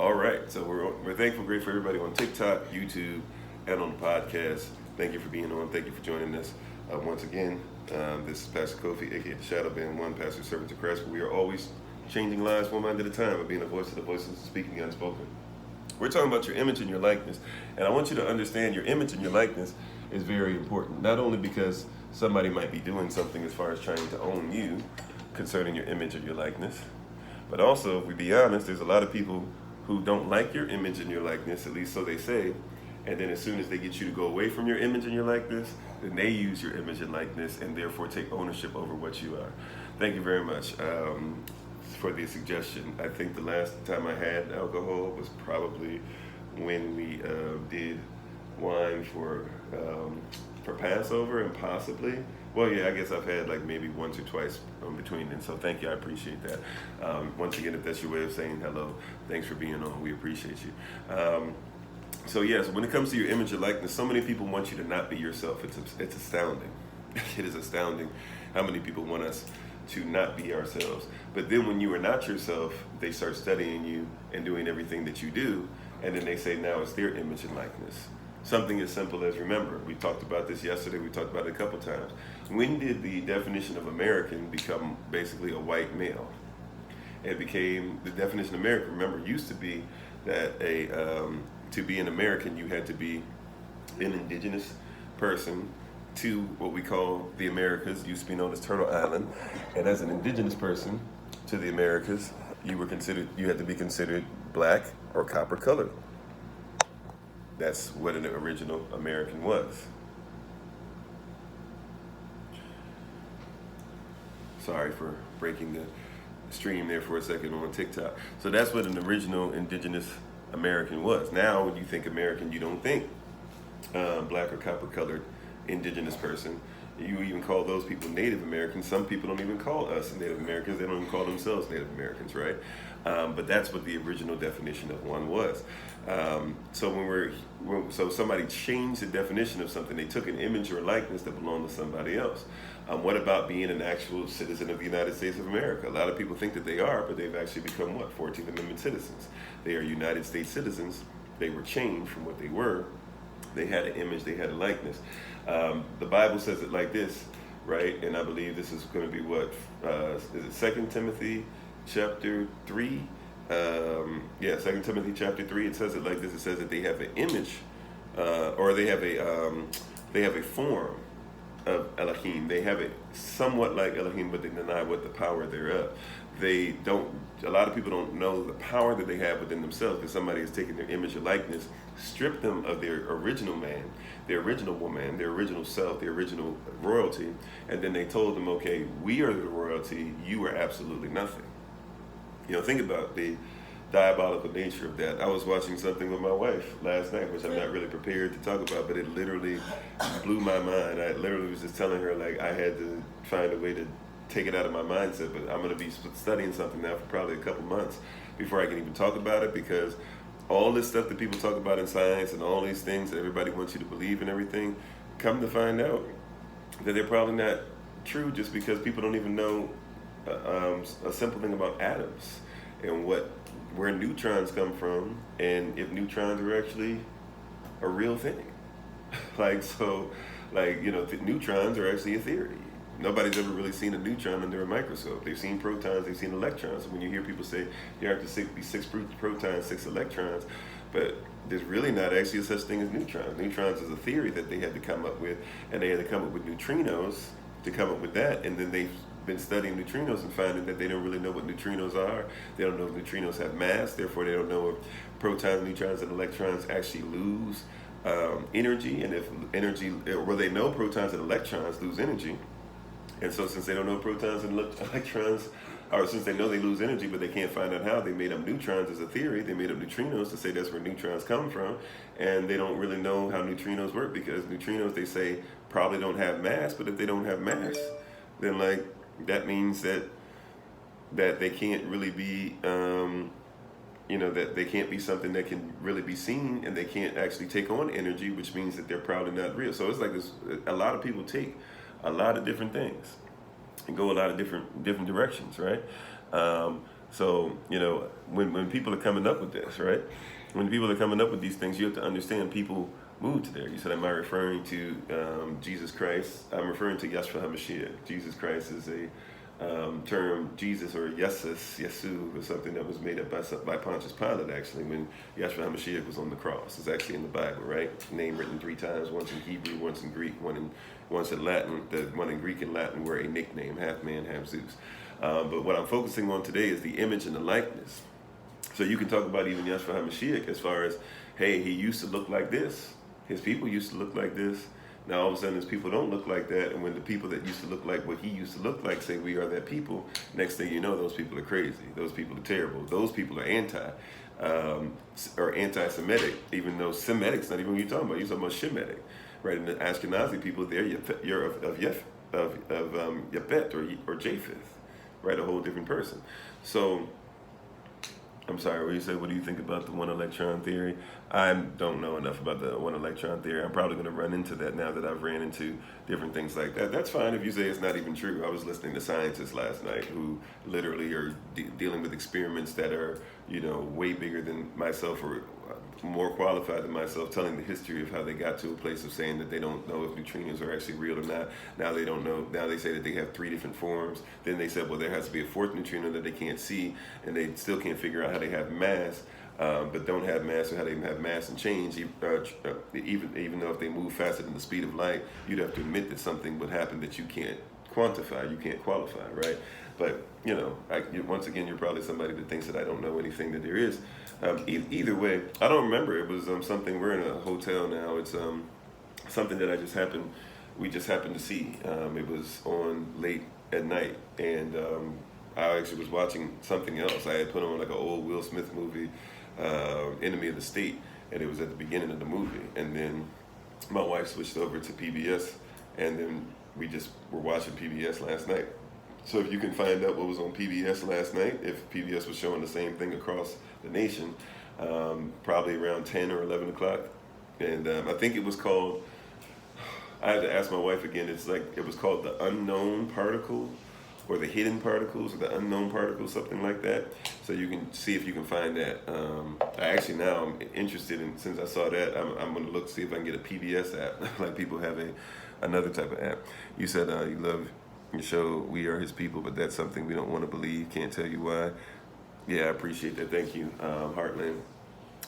All right, so we're thankful, grateful for everybody on TikTok, YouTube, and on the podcast. Thank you for being on. Thank you for joining us once again. This is Pastor Kofi, aka the Shadow Band One, Pastor Servant to Christ. We are always changing lives one mind at a time, and being a voice to the voices, speaking the unspoken. We're talking about your image and your likeness, and I want you to understand your image and your likeness is very important. Not only because somebody might be doing something as far as trying to own you concerning your image and your likeness, but also, if we be honest, there's a lot of people who don't like your image and your likeness, at least so they say, and then as soon as they get you to go away from your image and your likeness, then they use your image and likeness and therefore take ownership over what you are. Thank you very much for the suggestion. I think the last time I had alcohol was probably when we did wine for Passover, and possibly, well, yeah, I guess I've had like maybe once or twice in between, and so thank you, I appreciate that. Once again, if that's your way of saying hello, thanks for being on, we appreciate you. So yes, when it comes to your image and likeness, so many people want you to not be yourself. It's astounding. It is astounding how many people want us to not be ourselves. But then when you are not yourself, they start studying you and doing everything that you do, and then they say now it's their image and likeness. Something as simple as, remember, we talked about this yesterday, we talked about it a couple times. When did the definition of American become basically a white male? It became, the definition of American, remember, used to be that to be an American, you had to be an indigenous person to what we call the Americas, used to be known as Turtle Island. And as an indigenous person to the Americas, you had to be considered black or copper colored. That's what an original American was. Sorry for breaking the stream there for a second on TikTok. So that's what an original indigenous American was. Now, when you think American, you don't think black or copper colored indigenous person. You even call those people Native Americans. Some people don't even call us Native Americans. They don't even call themselves Native Americans, right? But that's what the original definition of one was. So somebody changed the definition of something. They took an image or likeness that belonged to somebody else. What about being an actual citizen of the United States of America? A lot of people think that they are, but they've actually become what? 14th Amendment citizens. They are United States citizens. They were changed from what they were. They had an image, they had a likeness. The Bible says it like this, right? And I believe this is going to be what? Is it 2 Timothy chapter 3? 2 Timothy chapter 3. It says it like this. It says that they have an image, or they have a form of Elohim. They have it somewhat like Elohim, but they deny what the power thereof. A lot of people don't know the power that they have within themselves, because somebody has taken their image or likeness, stripped them of their original man, their original woman, their original self, their original royalty, and then they told them, okay, we are the royalty, you are absolutely nothing. Think about the diabolical nature of that. I was watching something with my wife last night, which I'm not really prepared to talk about, but it literally blew my mind. I literally was just telling her, like, I had to find a way to take it out of my mindset, but I'm going to be studying something now for probably a couple months before I can even talk about it, because all this stuff that people talk about in science and all these things that everybody wants you to believe and everything, come to find out that they're probably not true, just because people don't even know a simple thing about atoms and where neutrons come from, and if neutrons are actually a real thing. Neutrons are actually a theory. Nobody's ever really seen a neutron under a microscope. They've seen protons, they've seen electrons. When you hear people say there have to be 6 protons, 6 electrons, but there's really not actually a such thing as neutrons. Neutrons is a theory that they had to come up with, and they had to come up with neutrinos to come up with that, and then they've been studying neutrinos and finding that they don't really know what neutrinos are. They don't know if neutrinos have mass, therefore they don't know if protons, neutrons, and electrons actually lose energy, and if energy, well, they know protons and electrons lose energy. And so since they don't know protons and electrons, or since they know they lose energy, but they can't find out how, they made up neutrons as a theory. They made up neutrinos to say that's where neutrons come from. And they don't really know how neutrinos work, because neutrinos, they say, probably don't have mass. But if they don't have mass, then that means that they can't really be, that they can't be something that can really be seen, and they can't actually take on energy, which means that they're probably not real. So it's like this, a lot of people take a lot of different things and go a lot of different directions, right? So, when people are coming up with this, right? When people are coming up with these things, you have to understand people moved there. You said, am I referring to Jesus Christ? I'm referring to Yeshua HaMashiach. Jesus Christ is a term, Jesus or Yesu, was something that was made up by Pontius Pilate, actually, when Yeshua HaMashiach was on the cross. It's actually in the Bible, right? Name written 3 times, once in Hebrew, once in Greek, once in Latin. The one in Greek and Latin were a nickname, half man, half Zeus. But what I'm focusing on today is the image and the likeness. So you can talk about even Yeshua HaMashiach as far as, hey, he used to look like this. His people used to look like this. Now all of a sudden his people don't look like that, and when the people that used to look like what he used to look like say we are that people, next thing you know, those people are crazy. Those people are terrible. Those people are anti-Semitic, even though Semitic's not even what you're talking about. You're talking about Shemitic, right? And the Ashkenazi people, you're of Yafet or Japheth, right? A whole different person. So I'm sorry, what you say? What do you think about the one electron theory? I don't know enough about the one electron theory. I'm probably going to run into that now that I've ran into different things like that. That's fine if you say it's not even true. I was listening to scientists last night who literally are dealing with experiments that are, way bigger than myself or more qualified than myself, telling the history of how they got to a place of saying that they don't know if neutrinos are actually real or not. Now they don't know. Now they say that they have 3 different forms. Then they said, well, there has to be a 4th neutrino that they can't see, and they still can't figure out how they have mass, but don't have mass, or how they have mass and change. Even though if they move faster than the speed of light, you'd have to admit that something would happen that you can't quantify, you can't qualify, right? But, once again, you're probably somebody that thinks that I don't know anything that there is. Either way, I don't remember. It was something, we're in a hotel now. It's something that we just happened to see. It was on late at night, and I actually was watching something else. I had put on like an old Will Smith movie, Enemy of the State, and it was at the beginning of the movie. And then my wife switched over to PBS, and then we just were watching PBS last night. So if you can find out what was on PBS last night, if PBS was showing the same thing across the nation, probably around 10 or 11 o'clock. And I think it was called, I had to ask my wife again, it was called The Unknown Particle, or The Hidden Particles, or The Unknown Particles, something like that. So you can see if you can find that. Now I'm interested in, since I saw that, I'm going to see if I can get a PBS app, like people have another type of app. You said you love your show, We Are His People, but that's something we don't want to believe. Can't tell you why. Yeah, I appreciate that. Thank you, Heartland.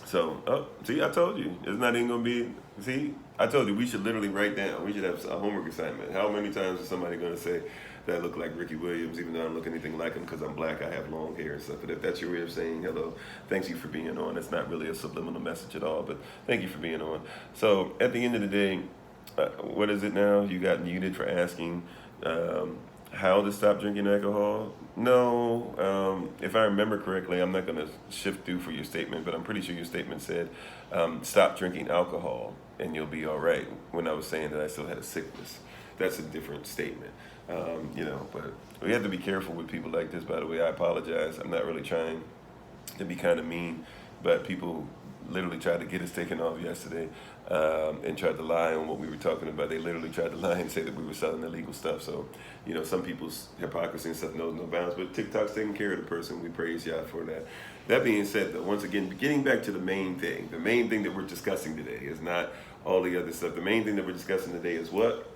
So, see, I told you. It's not even going to be, see, I told you we should literally write down. We should have a homework assignment. How many times is somebody going to say that I look like Ricky Williams, even though I don't look anything like him because I'm black, I have long hair and stuff. But if that's your way of saying hello, thanks you for being on. It's not really a subliminal message at all, but thank you for being on. So, at the end of the day, what is it now? You got muted for asking how to stop drinking alcohol. No, if I remember correctly, I'm not going to shift through for your statement, but I'm pretty sure your statement said stop drinking alcohol and you'll be all right, when I was saying that I still had a sickness. That's a different statement, but we have to be careful with people like this. By the way, I apologize. I'm not really trying to be kind of mean, but people literally tried to get us taken off yesterday and tried to lie on what we were talking about. They literally tried to lie and say that we were selling illegal stuff. So, some people's hypocrisy and stuff knows no bounds, but TikTok's taking care of the person. We praise y'all for that. That being said, though, once again, getting back to the main thing that we're discussing today is not all the other stuff. The main thing that we're discussing today is what?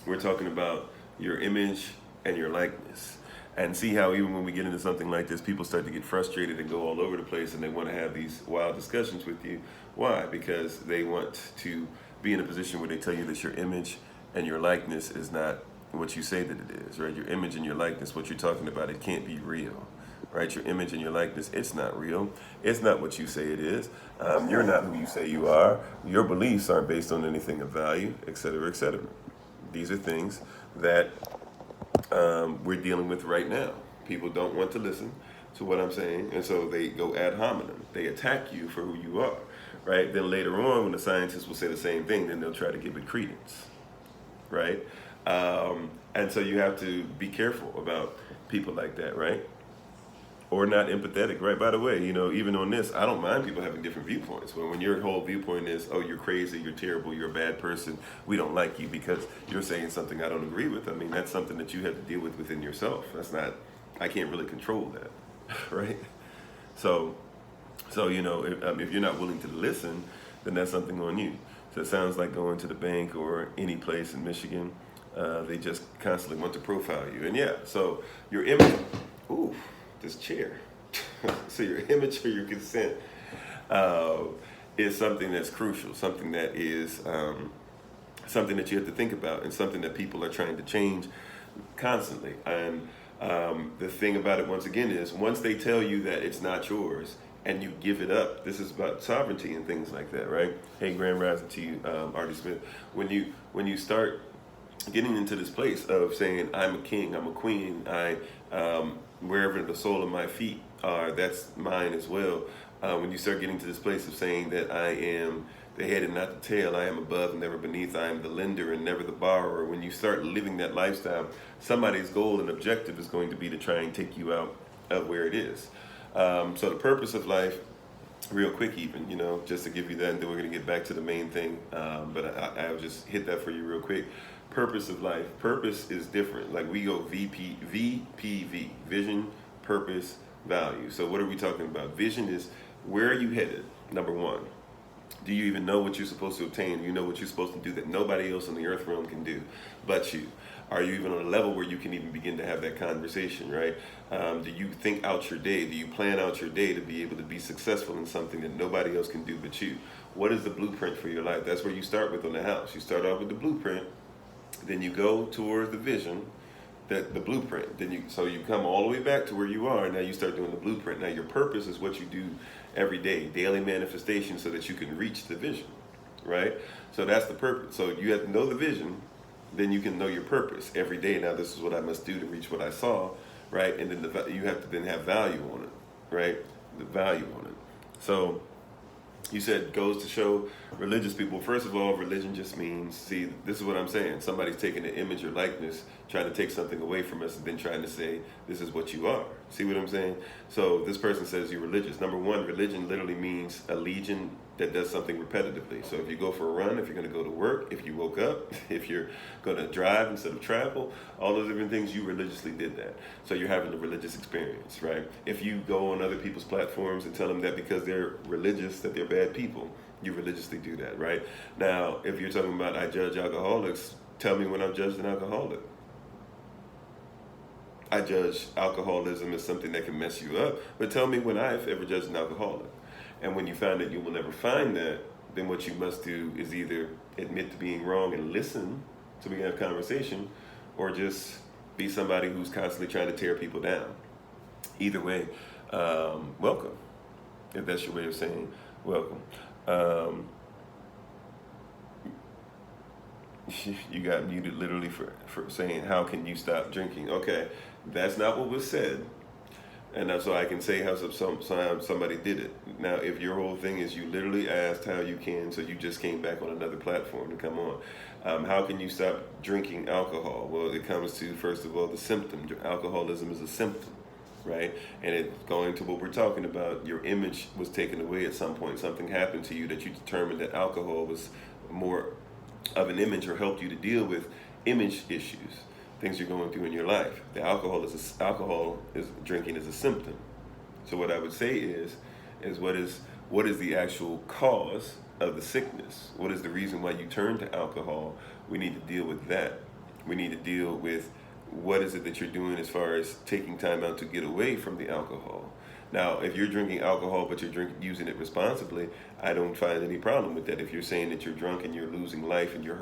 We're talking about your image and your likeness. And see how even when we get into something like this, people start to get frustrated and go all over the place, and they want to have these wild discussions with you. Why? Because they want to be in a position where they tell you that your image and your likeness is not what you say that it is, right? Your image and your likeness, what you're talking about, it can't be real, right? Your image and your likeness, it's not real. It's not what you say it is. You're not who you say you are. Your beliefs aren't based on anything of value, et cetera, et cetera. These are things that we're dealing with right now. People don't want to listen to what I'm saying, and so they go ad hominem. They attack you for who you are, right? Then later on, when the scientists will say the same thing, then they'll try to give it credence, right? And so you have to be careful about people like that, right? Or not empathetic, right? By the way, even on this, I don't mind people having different viewpoints. But when your whole viewpoint is, oh, you're crazy, you're terrible, you're a bad person, we don't like you because you're saying something I don't agree with. I mean, that's something that you have to deal with within yourself. I can't really control that. right? So, if you're not willing to listen, then that's something on you. So it sounds like going to the bank or any place in Michigan. They just constantly want to profile you. And yeah, so your image, ooh, this chair. So your image or your consent is something that's crucial, something that is something that you have to think about, and something that people are trying to change constantly. And the thing about it, once again, is once they tell you that it's not yours and you give it up, this is about sovereignty and things like that, right? Hey, Grand Rising to you, Artie Smith. When you start getting into this place of saying, I'm a king, I'm a queen, wherever the sole of my feet are, that's mine as well. When you start getting to this place of saying that I am the head and not the tail, I am above and never beneath, I am the lender and never the borrower. When you start living that lifestyle, somebody's goal and objective is going to be to try and take you out of where it is. So the purpose of life, real quick even, just to give you that, and then we're going to get back to the main thing, but I'll just hit that for you real quick. Purpose of life. Purpose is different. Like we go VPV, vision, purpose, value. So what are we talking about? Vision is where are you headed, number one. Do you even know what you're supposed to obtain? You know what you're supposed to do that nobody else in the earth realm can do but you? Are you even on a level where you can even begin to have that conversation, right? Do you think out your day? Do you plan out your day to be able to be successful in something that nobody else can do but you? What is the blueprint for your life? That's where you start with on the house. You start off with the blueprint, then you go towards the vision, the blueprint. Then you come all the way back to where you are. Now you start doing the blueprint. Now your purpose is what you do every day, daily manifestation, so that you can reach the vision, right? So that's the purpose. So you have to know the vision, then you can know your purpose every day. Now this is what I must do to reach what I saw, right? And then you have to then have value on it, right? The value on it. So you said goes to show religious people. First of all, religion just means, see, this is what I'm saying. Somebody's taking an image or likeness, trying to take something away from us, and then trying to say, this is what you are. See what I'm saying? So this person says you're religious. Number one, religion literally means a legion that does something repetitively. So if you go for a run, if you're going to go to work, if you woke up, if you're going to drive instead of travel, all those different things, you religiously did that. So you're having a religious experience, right? If you go on other people's platforms and tell them that because they're religious, that they're bad people, you religiously do that, right? Now, if you're talking about I judge alcoholics, tell me when I've judged an alcoholic. I judge alcoholism as something that can mess you up, but tell me when I've ever judged an alcoholic. And when you find that you will never find that, then what you must do is either admit to being wrong and listen so we can have conversation, or just be somebody who's constantly trying to tear people down. Either way, welcome, if that's your way of saying welcome. You got muted literally for saying, how can you stop drinking? Okay, that's not what was said. And so I can say how somebody did it. Now, if your whole thing is you literally asked how you can, so you just came back on another platform to come on. How can you stop drinking alcohol? Well, it comes to, first of all, the symptom. Alcoholism is a symptom, right? And it going to what we're talking about, your image was taken away at some point. Something happened to you that you determined that alcohol was more of an image or helped you to deal with image issues. Things you're going through in your life. The alcohol is drinking is a symptom. So what I would say is what is the actual cause of the sickness? What is the reason why you turn to alcohol? We need to deal with that. We need to deal with what is it that you're doing as far as taking time out to get away from the alcohol. Now, if you're drinking alcohol but you're using it responsibly, I don't find any problem with that. If you're saying that you're drunk and you're losing life and you're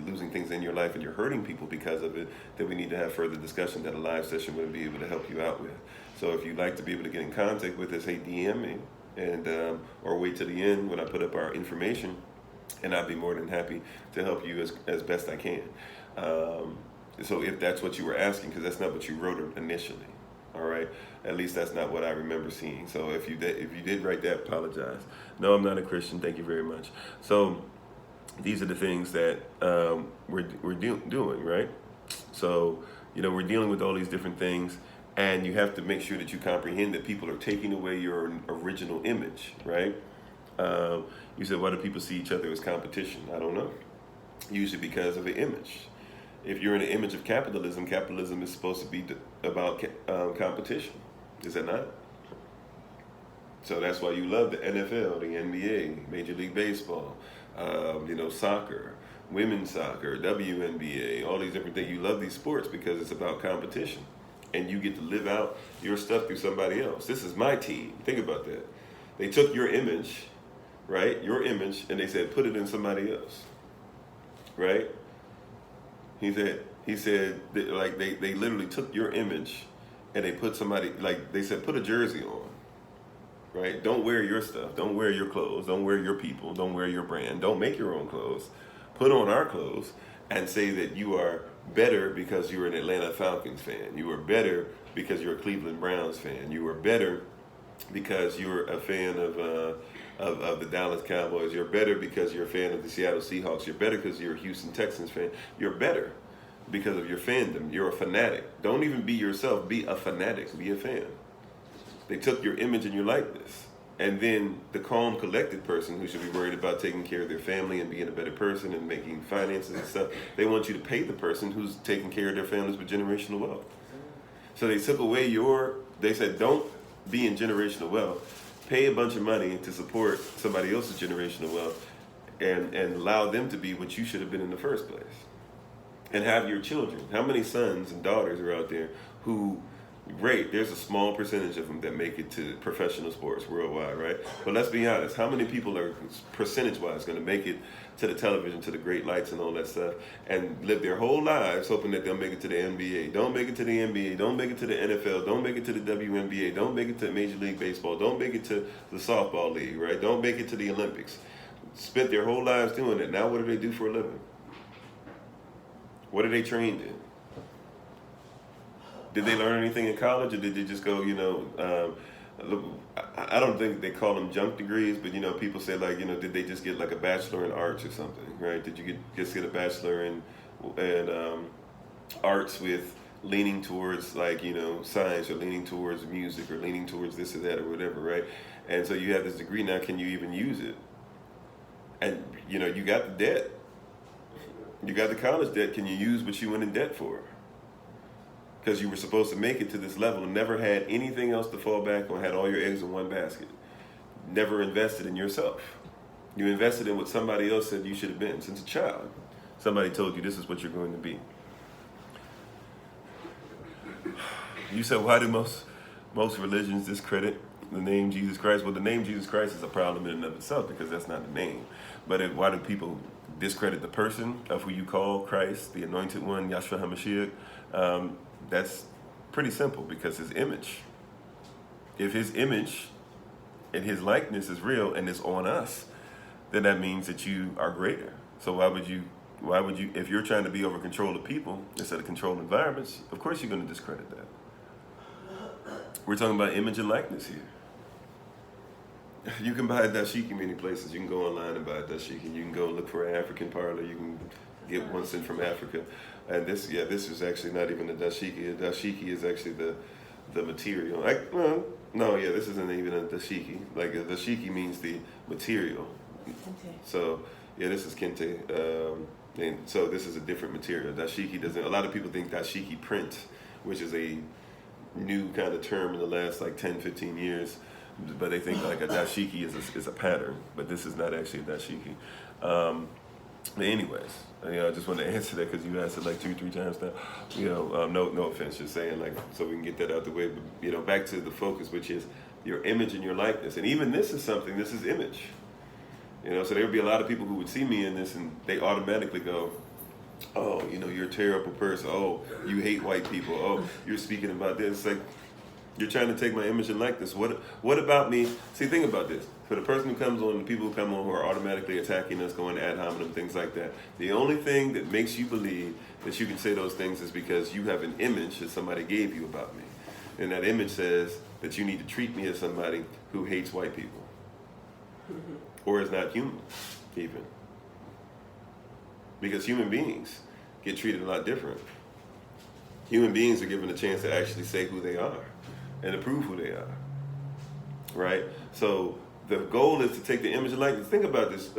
losing things in your life and you're hurting people because of it, then we need to have further discussion that a live session would be able to help you out with. So if you'd like to be able to get in contact with us, hey, DM me, and or wait till the end when I put up our information, and I'd be more than happy to help you as best I can. So if that's what you were asking, because that's not what you wrote initially. All right. At least that's not what I remember seeing. So if you did write that, apologize. No, I'm not a Christian. Thank you very much. So these are the things that we're doing, right? So we're dealing with all these different things, and you have to make sure that you comprehend that people are taking away your original image, right? You said, why do people see each other as competition? I don't know. Usually because of the image. If you're in an image of capitalism, capitalism is supposed to be about competition. Is that not? So that's why you love the NFL, the NBA, Major League Baseball, soccer, women's soccer, WNBA, all these different things. You love these sports because it's about competition. And you get to live out your stuff through somebody else. This is my team. Think about that. They took your image, right? Your image, and they said, put it in somebody else, right? He said, they literally took your image and they put somebody, like they said, put a jersey on, right? Don't wear your stuff. Don't wear your clothes. Don't wear your people. Don't wear your brand. Don't make your own clothes. Put on our clothes and say that you are better because you're an Atlanta Falcons fan. You are better because you're a Cleveland Browns fan. You are better because you're a fan of the Dallas Cowboys. You're better because you're a fan of the Seattle Seahawks. You're better because you're a Houston Texans fan. You're better because of your fandom. You're a fanatic. Don't even be yourself. Be a fanatic. Be a fan. They took your image and your likeness. And then the calm, collected person who should be worried about taking care of their family and being a better person and making finances and stuff, they want you to pay the person who's taking care of their families with generational wealth. So they took away they said, don't be in generational wealth. Pay a bunch of money to support somebody else's generational wealth and allow them to be what you should have been in the first place. And have your children. How many sons and daughters are out there who, great, there's a small percentage of them that make it to professional sports worldwide, right? But let's be honest, how many people are percentage-wise going to make it to the television, to the great lights and all that stuff, and live their whole lives hoping that they'll make it to the NBA, don't make it to the NBA, don't make it to the NFL, don't make it to the WNBA, don't make it to Major League Baseball, don't make it to the softball league, right? Don't make it to the Olympics. Spent their whole lives doing it. Now what do they do for a living? What are they trained in? Did they learn anything in college, or did they just go, I don't think they call them junk degrees, but, people say, did they just get like a bachelor in arts or something, right? Did you just get a bachelor in arts with leaning towards, science, or leaning towards music, or leaning towards this or that or whatever, right? And so you have this degree now, can you even use it? And, you got the debt. You got the college debt. Can you use what you went in debt for? Because you were supposed to make it to this level and never had anything else to fall back on, had all your eggs in one basket. Never invested in yourself. You invested in what somebody else said you should have been since a child. Somebody told you this is what you're going to be. You said, why do most religions discredit the name Jesus Christ? Well, the name Jesus Christ is a problem in and of itself because that's not the name. But why do people discredit the person of who you call Christ, the anointed one, Yahshua HaMashiach? That's pretty simple because his image. If his image and his likeness is real and is on us, then that means that you are greater. So why would you, if you're trying to be over control of people instead of control environments, of course you're going to discredit that. We're talking about image and likeness here. You can buy a dashiki many places. You can go online and buy a dashiki. You can go look for an African parlor. You can get one sent from Africa. And this is actually not even a dashiki. A dashiki is actually the material. This isn't even a dashiki. Like a dashiki means the material. Kente. So this is kente. And so this is a different material. Dashiki doesn't. A lot of people think dashiki print, which is a new kind of term in the last 10, 15 years. But they think like a dashiki is a pattern, but this is not actually a dashiki. But anyways, I just want to answer that because you asked it 2-3 times now. No offense, just saying so we can get that out the way. But back to the focus, which is your image and your likeness, and even this is something. This is image. So there would be a lot of people who would see me in this, and they automatically go, "Oh, you're a terrible person. Oh, you hate white people. Oh, you're speaking about this." It's you're trying to take my image and likeness. What about me? See, think about this. For the person who comes on, the people who come on who are automatically attacking us, going ad hominem, things like that, the only thing that makes you believe that you can say those things is because you have an image that somebody gave you about me. And that image says that you need to treat me as somebody who hates white people. Or is not human, even. Because human beings get treated a lot different. Human beings are given a chance to actually say who they are and to prove who they are, right? So the goal is to take the image of likeness. Think about this,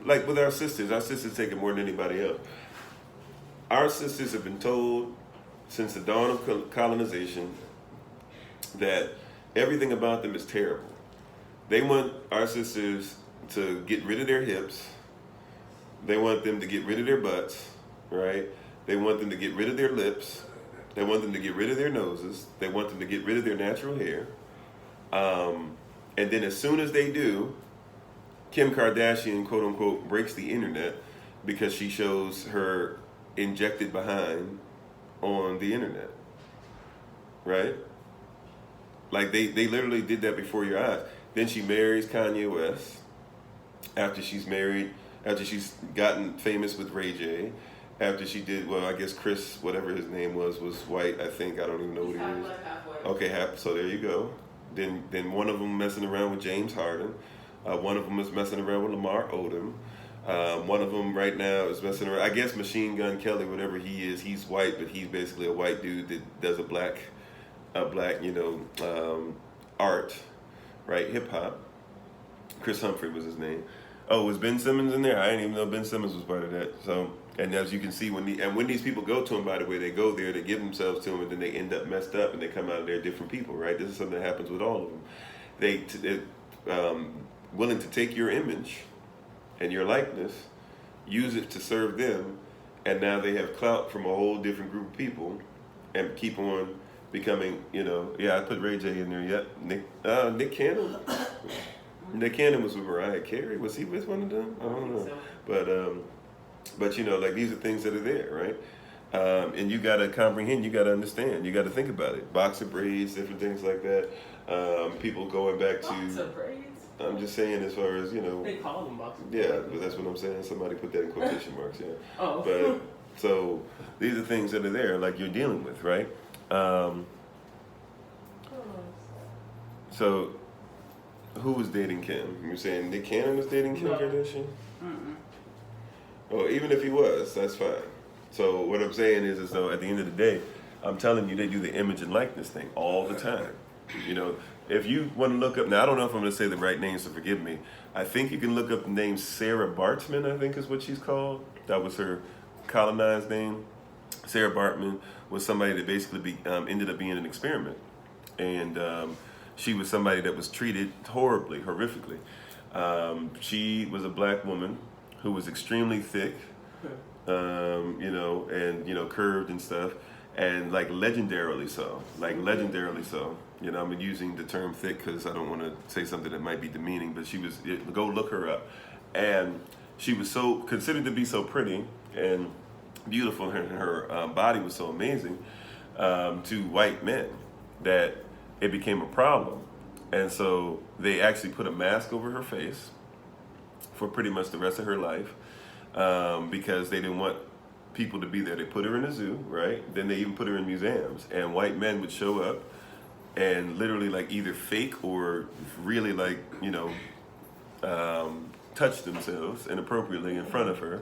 like with our sisters take it more than anybody else. Our sisters have been told since the dawn of colonization that Everything about them is terrible. They want our sisters to get rid of their hips. They want them to get rid of their butts, right? They want them to get rid of their lips. They want them to get rid of their noses. They want them to get rid of their natural hair. And then as soon as they do, Kim Kardashian, quote unquote, breaks the internet because she shows her injected behind on the internet, right? Like they literally did that before your eyes. Then she marries Kanye West after she's gotten famous with Ray J. After she did, well, I guess Chris, whatever his name was white, I think. I don't even know what he is. Okay, so there you go. Then one of them messing around with James Harden. One of them is messing around with Lamar Odom. One of them right now is messing around. I guess Machine Gun Kelly, whatever he is, he's white, but he's basically a white dude that does a black, art, right? Hip hop. Chris Humphrey was his name. Oh, was Ben Simmons in there? I didn't even know Ben Simmons was part of that. So, and as you can see, when these people go to him, by the way, they go there, they give themselves to him, and then they end up messed up, and they come out of there different people, right? This is something that happens with all of them. They're willing to take your image and your likeness, use it to serve them, and now they have clout from a whole different group of people, and keep on becoming, I put Ray J in there yet. Nick Cannon. Nick Cannon was with Mariah Carey. Was he with one of them? I don't know. So. But like these are things that are there, right? And you gotta comprehend, you gotta understand, you gotta think about it. Boxer braids, different things like that. People going back to. Boxer braids. I'm just saying, as far as They call them boxer braids. Yeah, but that's what I'm saying. Somebody put that in quotation marks. Yeah. Oh. But so these are things that are there, like you're dealing with, right? So. Who was dating Kim? You're saying Nick Cannon was dating Kim Kardashian? Mm-mm. Well, even if he was, that's fine. So what I'm saying is though at the end of the day, I'm telling you they do the image and likeness thing all the time. If you want to look up, now I don't know if I'm going to say the right name, so forgive me. I think you can look up the name Sarah Bartman, I think is what she's called. That was her colonized name. Sarah Bartman was somebody that basically ended up being an experiment. And she was somebody that was treated horribly, horrifically. She was a black woman who was extremely thick, and curved and stuff, and legendarily so. I'm using the term thick because I don't want to say something that might be demeaning, but go look her up. And she was so considered to be so pretty and beautiful, and her body was so amazing to white men that it became a problem. And so they actually put a mask over her face for pretty much the rest of her life because they didn't want people to be there. They put her in a zoo, right? Then they even put her in museums. And white men would show up and literally either fake or really touch themselves inappropriately in front of her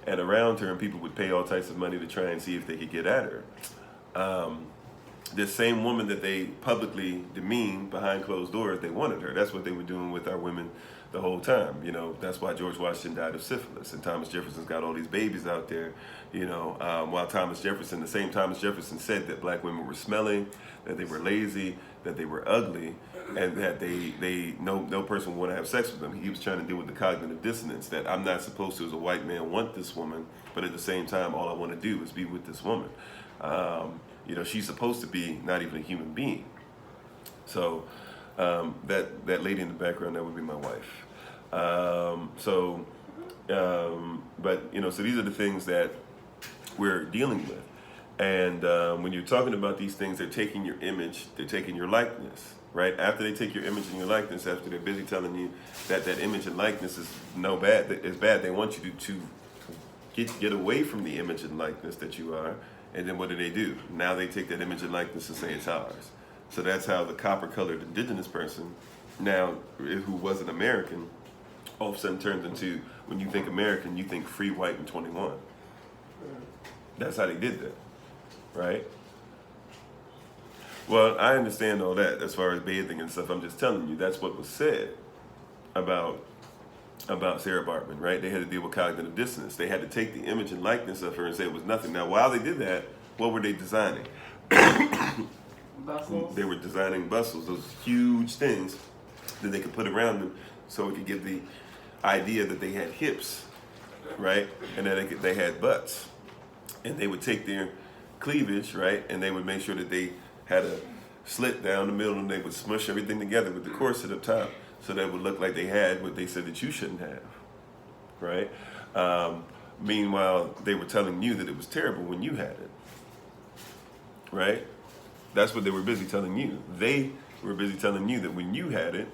and around her, and people would pay all types of money to try and see if they could get at her. This same woman that they publicly demeaned behind closed doors, they wanted her. That's what they were doing with our women the whole time. That's why George Washington died of syphilis, and Thomas Jefferson's got all these babies out there. While the same Thomas Jefferson said that black women were smelling, that they were lazy, that they were ugly, and that no person would want to have sex with them. He was trying to deal with the cognitive dissonance that I'm not supposed to, as a white man, want this woman, but at the same time, all I want to do is be with this woman. She's supposed to be not even a human being. So that lady in the background, that would be my wife. So these are the things that we're dealing with. And when you're talking about these things, they're taking your image, they're taking your likeness, right? After they take your image and your likeness, after they're busy telling you that image and likeness is bad, they want you to get away from the image and likeness that you are. And then what do? Now they take that image and likeness and say it's ours. So that's how the copper-colored indigenous person, now who was an American, all of a sudden turns into, when you think American, you think free, white, and 21. That's how they did that, right? Well, I understand all that as far as bathing and stuff. I'm just telling you, that's what was said about Sarah Bartman, right? They had to deal with cognitive dissonance. They had to take the image and likeness of her and say it was nothing. Now, while they did that, what were they designing? Bustles. They were designing bustles, those huge things that they could put around them, so it could give the idea that they had hips, right, and that they had butts, and they would take their cleavage, right, and they would make sure that they had a slit down the middle, and they would smush everything together with the corset up top, so that it would look like they had what they said that you shouldn't have, right? Meanwhile, they were telling you that it was terrible when you had it, right? That's what they were busy telling you. They were busy telling you that when you had it,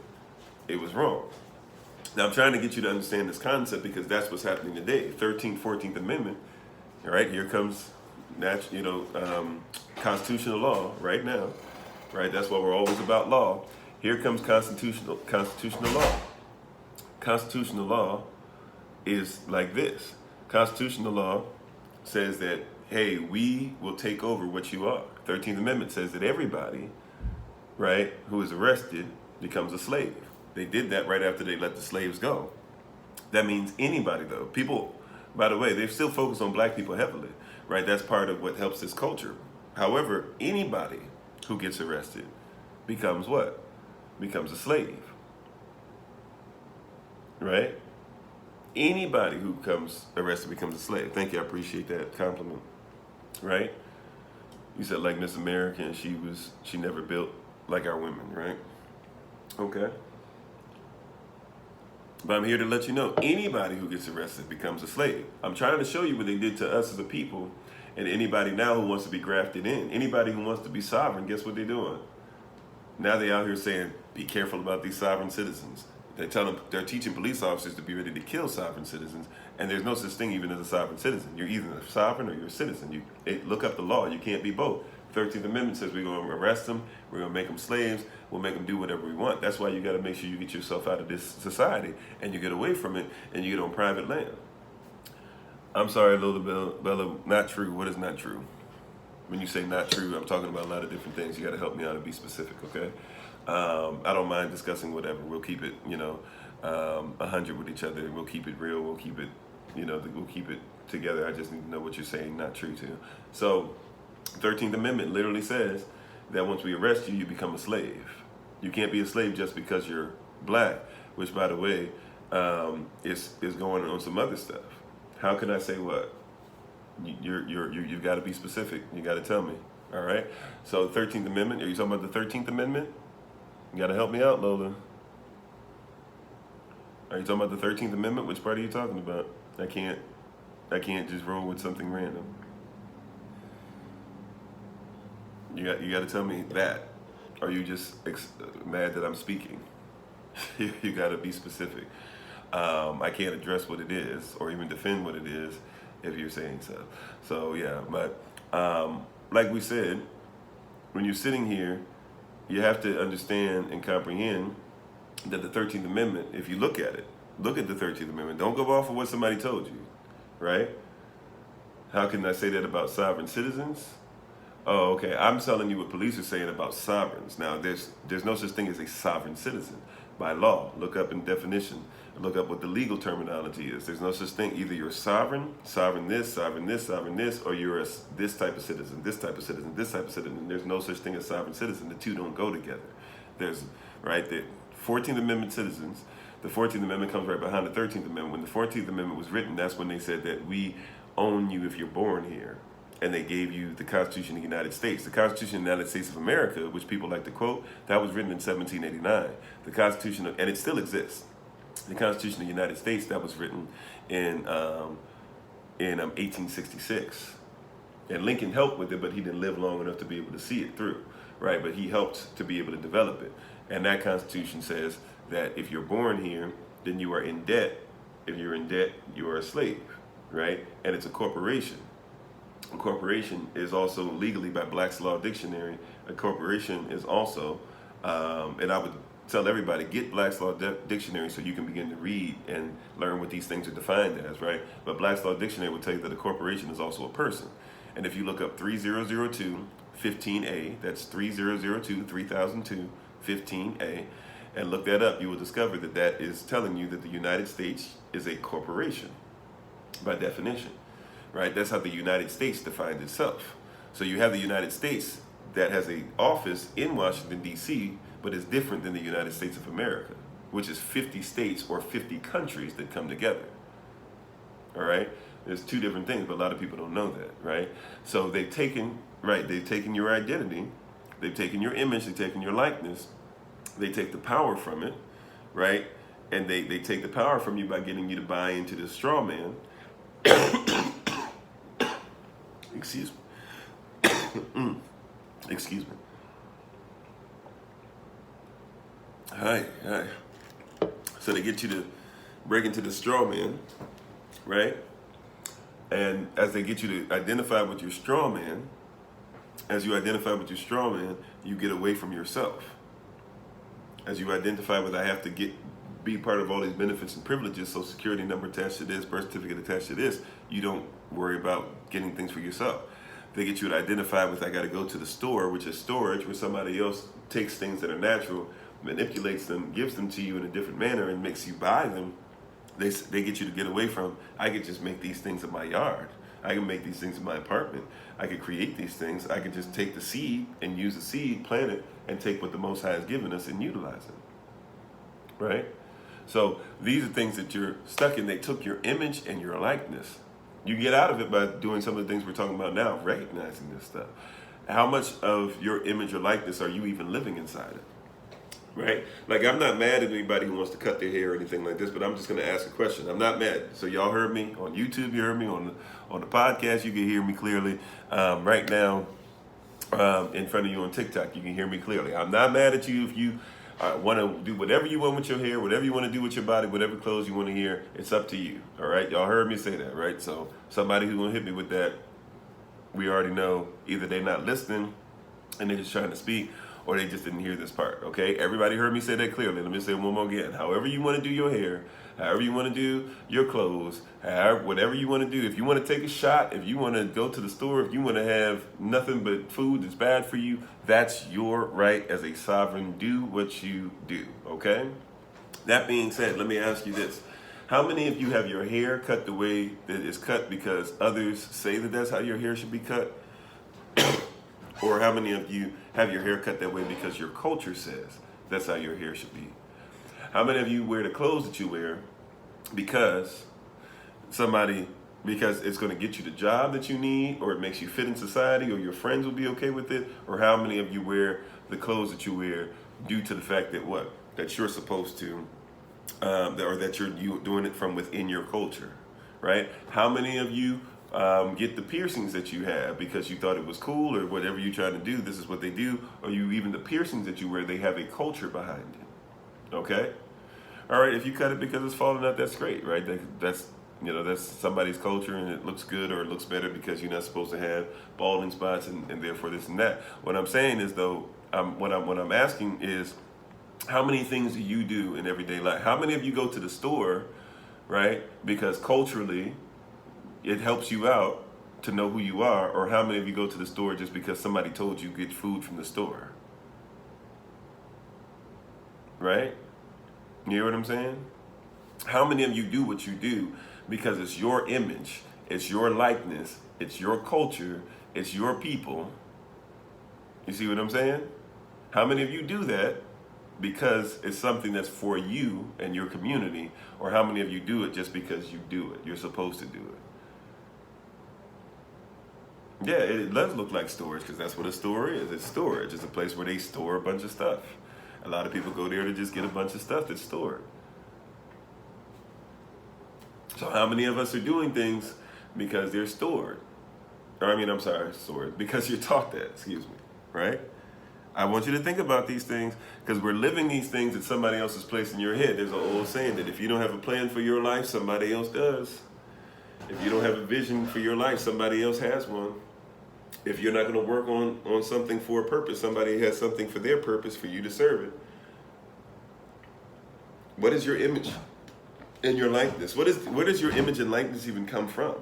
it was wrong. Now, I'm trying to get you to understand this concept because that's what's happening today. 13th, 14th Amendment, all right? Here comes, constitutional law right now, right? That's why we're always about law. Here comes constitutional law. Constitutional law is like this. Constitutional law says that, hey, we will take over what you are. 13th Amendment says that everybody, right, who is arrested becomes a slave. They did that right after they let the slaves go. That means anybody, though. People, by the way, they still focus on black people heavily, right? That's part of what helps this culture. However, anybody who gets arrested becomes what? Becomes a slave, right? Anybody who becomes arrested becomes a slave. Thank you, I appreciate that compliment, right? You said like Miss America, and she never built like our women, right? Okay. But I'm here to let you know, anybody who gets arrested becomes a slave. I'm trying to show you what they did to us as a people, and anybody now who wants to be grafted in, anybody who wants to be sovereign, guess what they're doing? Now they out here saying, be careful about these sovereign citizens. They're teaching police officers to be ready to kill sovereign citizens, and there's no such thing even as a sovereign citizen. You're either a sovereign or you're a citizen. Look up the law. You can't be both. 13th Amendment says we're going to arrest them, we're going to make them slaves, we'll make them do whatever we want. That's why you got to make sure you get yourself out of this society and you get away from it and you get on private land. I'm sorry, Lola Bella, not true. What is not true? When you say not true, I'm talking about a lot of different things. You got to help me out and be specific, okay? I don't mind discussing whatever. We'll keep it, 100 with each other. We'll keep it real. We'll keep it, we'll keep it together. I just need to know what you're saying not true to. So 13th Amendment literally says that once we arrest you, you become a slave. You can't be a slave just because you're black, which, by the way, is going on some other stuff. How can I say what? You've got to be specific. You got to tell me. All right. So 13th Amendment. Are you talking about the 13th Amendment? You got to help me out, Lola. Are you talking about the 13th Amendment? Which part are you talking about? I can't just roll with something random. You got to tell me that. Or are you just mad that I'm speaking? You got to be specific. I can't address what it is or even defend what it is if you're saying so. So yeah, but like we said, when you're sitting here, you have to understand and comprehend that the 13th Amendment, if you look at the 13th Amendment. Don't go off of what somebody told you, right? How can I say that about sovereign citizens? Oh, okay. I'm telling you what police are saying about sovereigns. Now, there's no such thing as a sovereign citizen by law. Look up in definition. Look up what the legal terminology is. There's no such thing. Either you're sovereign this, or you're this type of citizen, this type of citizen, this type of citizen. There's no such thing as sovereign citizen. The two don't go together. There's, right, the 14th Amendment citizens. The 14th Amendment comes right behind the 13th Amendment. When the 14th Amendment was written, that's when they said that we own you if you're born here. And they gave you the Constitution of the United States. The Constitution of the United States of America, which people like to quote, that was written in 1789. The Constitution, and it still exists. The Constitution of the United States, that was written in 1866. And Lincoln helped with it, but he didn't live long enough to be able to see it through, right? But he helped to be able to develop it. And that Constitution says that if you're born here, then you are in debt. If you're in debt, you are a slave, right? And it's a corporation. A corporation is also legally, by Black's Law Dictionary, a corporation is also, and I would tell everybody, get Black's Law Dictionary so you can begin to read and learn what these things are defined as, right? But Black's Law Dictionary will tell you that a corporation is also a person. And if you look up 3002 15A, that's 3002 3002 15A, and look that up, you will discover that that is telling you that the United States is a corporation by definition. Right? That's how the United States defined itself. So you have the United States that has a office in Washington, D.C., but is different than the United States of America, which is 50 states or 50 countries that come together. All right? There's two different things, but a lot of people don't know that, right? So they've taken your identity, they've taken your image, they've taken your likeness, they take the power from it, right? And they take the power from you by getting you to buy into this straw man. Excuse me. Excuse me. Hi. So they get you to break into the straw man, right? And as they get you to identify with your straw man, as you identify with your straw man, you get away from yourself. As you identify with, I have to be part of all these benefits and privileges, Social Security number attached to this, birth certificate attached to this, you don't worry about getting things for yourself. They get you to identify with, I got to go to the store, which is storage, where somebody else takes things that are natural, manipulates them, gives them to you in a different manner, and makes you buy them. They get you to get away from, I could just make these things in my yard. I can make these things in my apartment. I could create these things. I could just take the seed and use the seed, plant it, and take what the Most High has given us and utilize it. Right? So these are things that you're stuck in. They took your image and your likeness. You get out of it by doing some of the things we're talking about now, recognizing this stuff. How much of your image or likeness are you even living inside of? Right? Like, I'm not mad at anybody who wants to cut their hair or anything like this, but I'm just going to ask a question. I'm not mad. So y'all heard me on YouTube. You heard me on the podcast. You can hear me clearly. Right now, in front of you on TikTok, you can hear me clearly. I'm not mad at you if you want to do whatever you want with your hair, whatever you want to do with your body, whatever clothes you want to hear. It's up to you. All right? Y'all heard me say that, right? So somebody who's going to hit me with that, we already know either they're not listening and they're just trying to speak, or they just didn't hear this part, okay? Everybody heard me say that clearly. Let me say it one more again. However you want to do your hair, however you want to do your clothes, whatever you want to do. If you want to take a shot, if you want to go to the store, if you want to have nothing but food that's bad for you, that's your right as a sovereign. Do what you do, okay? That being said, let me ask you this. How many of you have your hair cut the way that it's cut because others say that that's how your hair should be cut? Or how many of you have your hair cut that way because your culture says that's how your hair should be? How many of you wear the clothes that you wear because it's going to get you the job that you need, or it makes you fit in society, or your friends will be okay with it? Or how many of you wear the clothes that you wear due to the fact that that you're supposed to, or that you're doing it from within your culture, right? How many of you get the piercings that you have because you thought it was cool, or whatever you're trying to do, this is what they do, or even the piercings that you wear, they have a culture behind it, okay? All right, if you cut it because it's falling out, that's great, right? That's somebody's culture, and it looks good or it looks better because you're not supposed to have balding spots and therefore this and that. What I'm saying is, though, what I'm asking is, how many things do you do in everyday life? How many of you go to the store, right, because culturally it helps you out to know who you are, or how many of you go to the store just because somebody told you get food from the store? Right? You hear what I'm saying? How many of you do what you do because it's your image, it's your likeness, it's your culture, it's your people? You see what I'm saying? How many of you do that because it's something that's for you and your community, or how many of you do it just because you do it? You're supposed to do it. Yeah, it does look like storage because that's what a store is. It's storage. It's a place where they store a bunch of stuff. A lot of people go there to just get a bunch of stuff that's stored. So how many of us are doing things because they're stored? Stored, because you're taught that, excuse me, right? I want you to think about these things because we're living these things that somebody else has placed in your head. There's an old saying that if you don't have a plan for your life, somebody else does. If you don't have a vision for your life, somebody else has one. If you're not going to work on something for a purpose, somebody has something for their purpose for you to serve it. What is your image and your likeness? Where does your image and likeness even come from?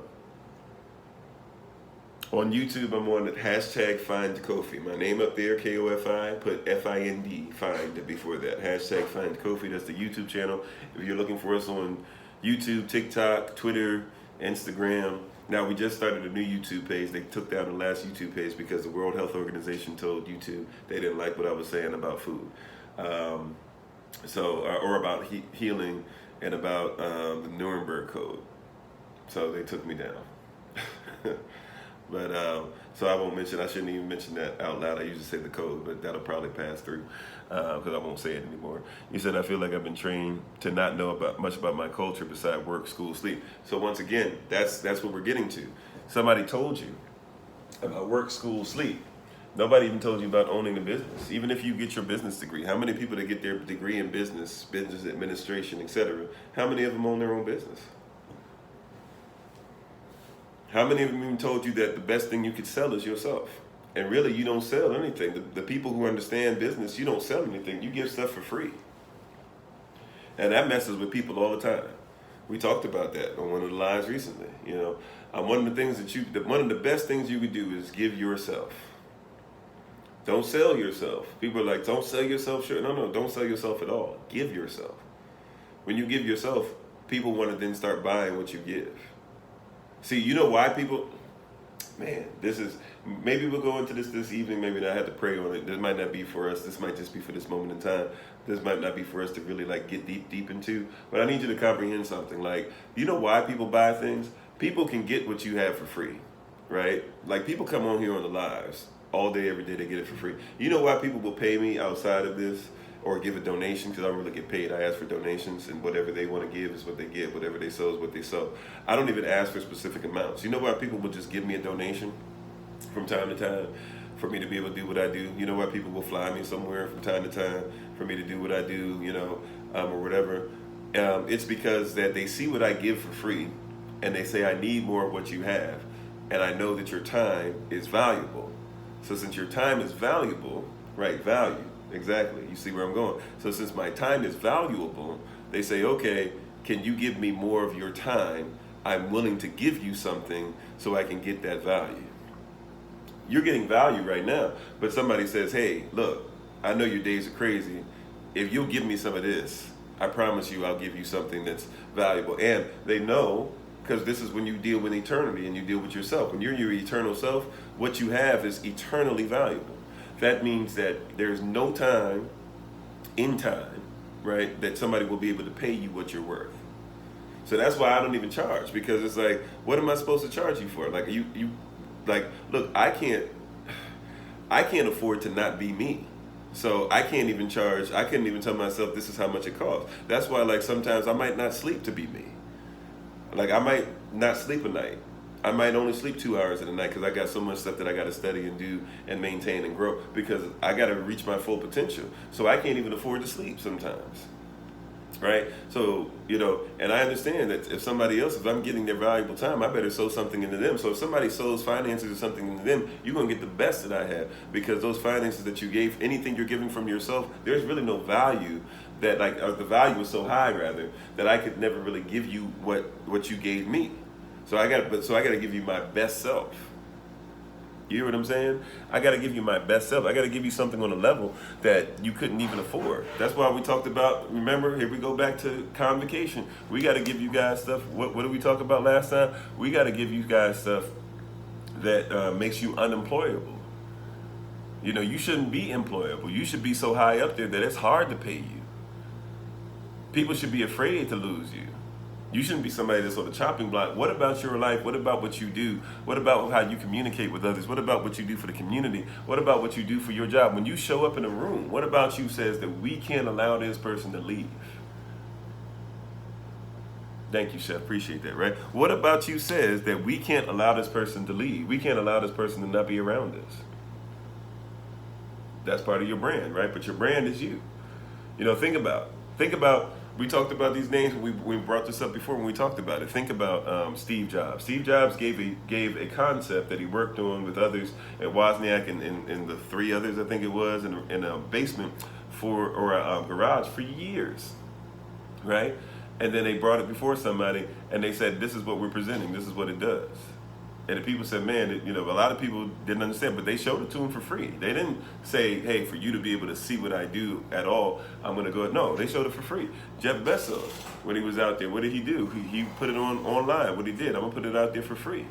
On YouTube, I'm on hashtag Find Kofi. My name up there, Kofi, put FIND, find before that. Hashtag Find Kofi, that's the YouTube channel. If you're looking for us on YouTube, TikTok, Twitter, Instagram. Now we just started a new YouTube page. They took down the last YouTube page because the World Health Organization told YouTube they didn't like what I was saying about food. Or about healing and about the Nuremberg Code. So they took me down. But so I won't mention. I shouldn't even mention that out loud. I usually say the code, but that'll probably pass through because I won't say it anymore. You said I feel like I've been trained to not know much about my culture beside work, school, sleep. So once again, that's what we're getting to. Somebody told you about work, school, sleep. Nobody even told you about owning a business. Even if you get your business degree, how many people that get their degree in business administration, etc., how many of them own their own business? How many of them even told you that the best thing you could sell is yourself? And really, you don't sell anything. The people who understand business, you don't sell anything. You give stuff for free. And that messes with people all the time. We talked about that on one of the lives recently. One of the things one of the best things you could do is give yourself. Don't sell yourself. People are like, don't sell yourself. Sure. No, don't sell yourself at all. Give yourself. When you give yourself, people want to then start buying what you give. See, you know why people, maybe we'll go into this evening, maybe I have to pray on it. This might not be for us. This might just be for this moment in time. This might not be for us to really get deep into. But I need you to comprehend something. You know why people buy things? People can get what you have for free, right? People come on here on the lives all day, every day, they get it for free. You know why people will pay me outside of this? Or give a donation, because I don't really get paid. I ask for donations, and whatever they want to give is what they give. Whatever they sow is what they sow. I don't even ask for specific amounts. You know why people will just give me a donation from time to time for me to be able to do what I do? You know why people will fly me somewhere from time to time for me to do what I do, or whatever? It's because that they see what I give for free, and they say, I need more of what you have, and I know that your time is valuable. So since your time is valuable, right, value, exactly. You see where I'm going. So since my time is valuable, they say, okay, can you give me more of your time? I'm willing to give you something so I can get that value. You're getting value right now, but somebody says, hey, look, I know your days are crazy. If you'll give me some of this, I promise you I'll give you something that's valuable. And they know, because this is when you deal with eternity and you deal with yourself. When you're your eternal self, what you have is eternally valuable. That means that there's no time in time, right, that somebody will be able to pay you what you're worth. So that's why I don't even charge, because it's like, what am I supposed to charge you for? Look, I can't afford to not be me. So I can't even charge. I couldn't even tell myself this is how much it costs. That's why sometimes I might not sleep to be me. I might not sleep a night. I might only sleep 2 hours in the night because I got so much stuff that I got to study and do and maintain and grow, because I got to reach my full potential. So I can't even afford to sleep sometimes, right? So, and I understand that if I'm getting their valuable time, I better sow something into them. So if somebody sows finances or something into them, you're going to get the best that I have, because those finances that you gave, anything you're giving from yourself, there's really no value that the value is so high rather that I could never really give you what you gave me. So I got to give you my best self. You hear what I'm saying? I got to give you my best self. I got to give you something on a level that you couldn't even afford. That's why we talked about, remember, here we go back to convocation. We got to give you guys stuff. What did we talk about last time? We got to give you guys stuff that makes you unemployable. You shouldn't be employable. You should be so high up there that it's hard to pay you. People should be afraid to lose you. You shouldn't be somebody that's on the chopping block. What about your life? What about what you do? What about how you communicate with others? What about what you do for the community? What about what you do for your job? When you show up in a room, what about you says that we can't allow this person to leave? Thank you, Chef. Appreciate that, right? What about you says that we can't allow this person to leave? We can't allow this person to not be around us. That's part of your brand, right? But your brand is you. Think about, we talked about these names. We brought this up before when we talked about it. Think about Steve Jobs. Steve Jobs gave a concept that he worked on with others at Wozniak and the three others, I think it was, in a basement or a garage for years, right? And then they brought it before somebody and they said, this is what we're presenting. This is what it does. And the people said, man, a lot of people didn't understand, but they showed it to him for free. They didn't say, hey, for you to be able to see what I do at all, I'm going to go. No, they showed it for free. Jeff Bezos, when he was out there, what did he do? He put it online. What he did, I'm going to put it out there for free.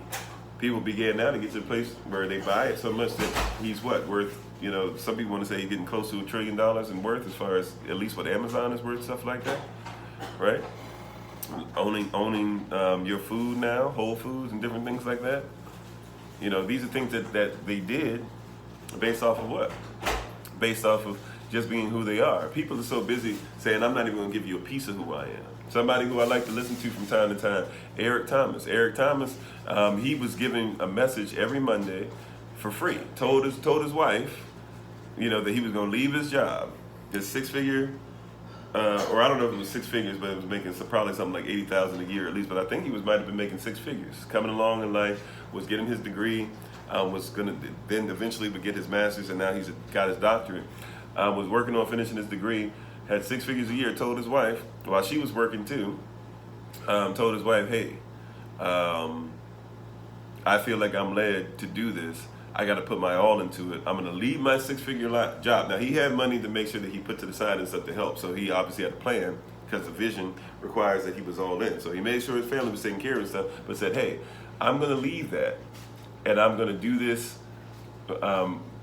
People began now to get to a place where they buy it so much that he's worth, some people want to say he's getting close to $1 trillion in worth, as far as at least what Amazon is worth, stuff like that, right? Owning your food now, Whole Foods and different things like that. These are things that they did based off of what? Based off of just being who they are. People are so busy saying, I'm not even going to give you a piece of who I am. Somebody who I like to listen to from time to time, Eric Thomas. Eric Thomas, he was giving a message every Monday for free. Told his wife, that he was going to leave his job, his six-figure, or I don't know if it was six figures, but it was making probably something like $80,000 a year at least. But I think he might have been making six figures. Coming along in life, was getting his degree, was going to then eventually would get his master's, and now he's got his doctorate. Was working on finishing his degree, had 6 figures a year. Told his wife, while she was working too, told his wife, hey, I feel like I'm led to do this. I got to put my all into it. I'm going to leave my 6-figure job. Now, he had money to make sure that he put to the side and stuff to help. So he obviously had a plan, because the vision requires that he was all in. So he made sure his family was taken care of and stuff, but said, hey, I'm going to leave that, and I'm going to do this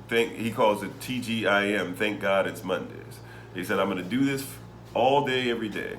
he calls it TGIM, thank God it's Mondays. He said, I'm going to do this all day, every day,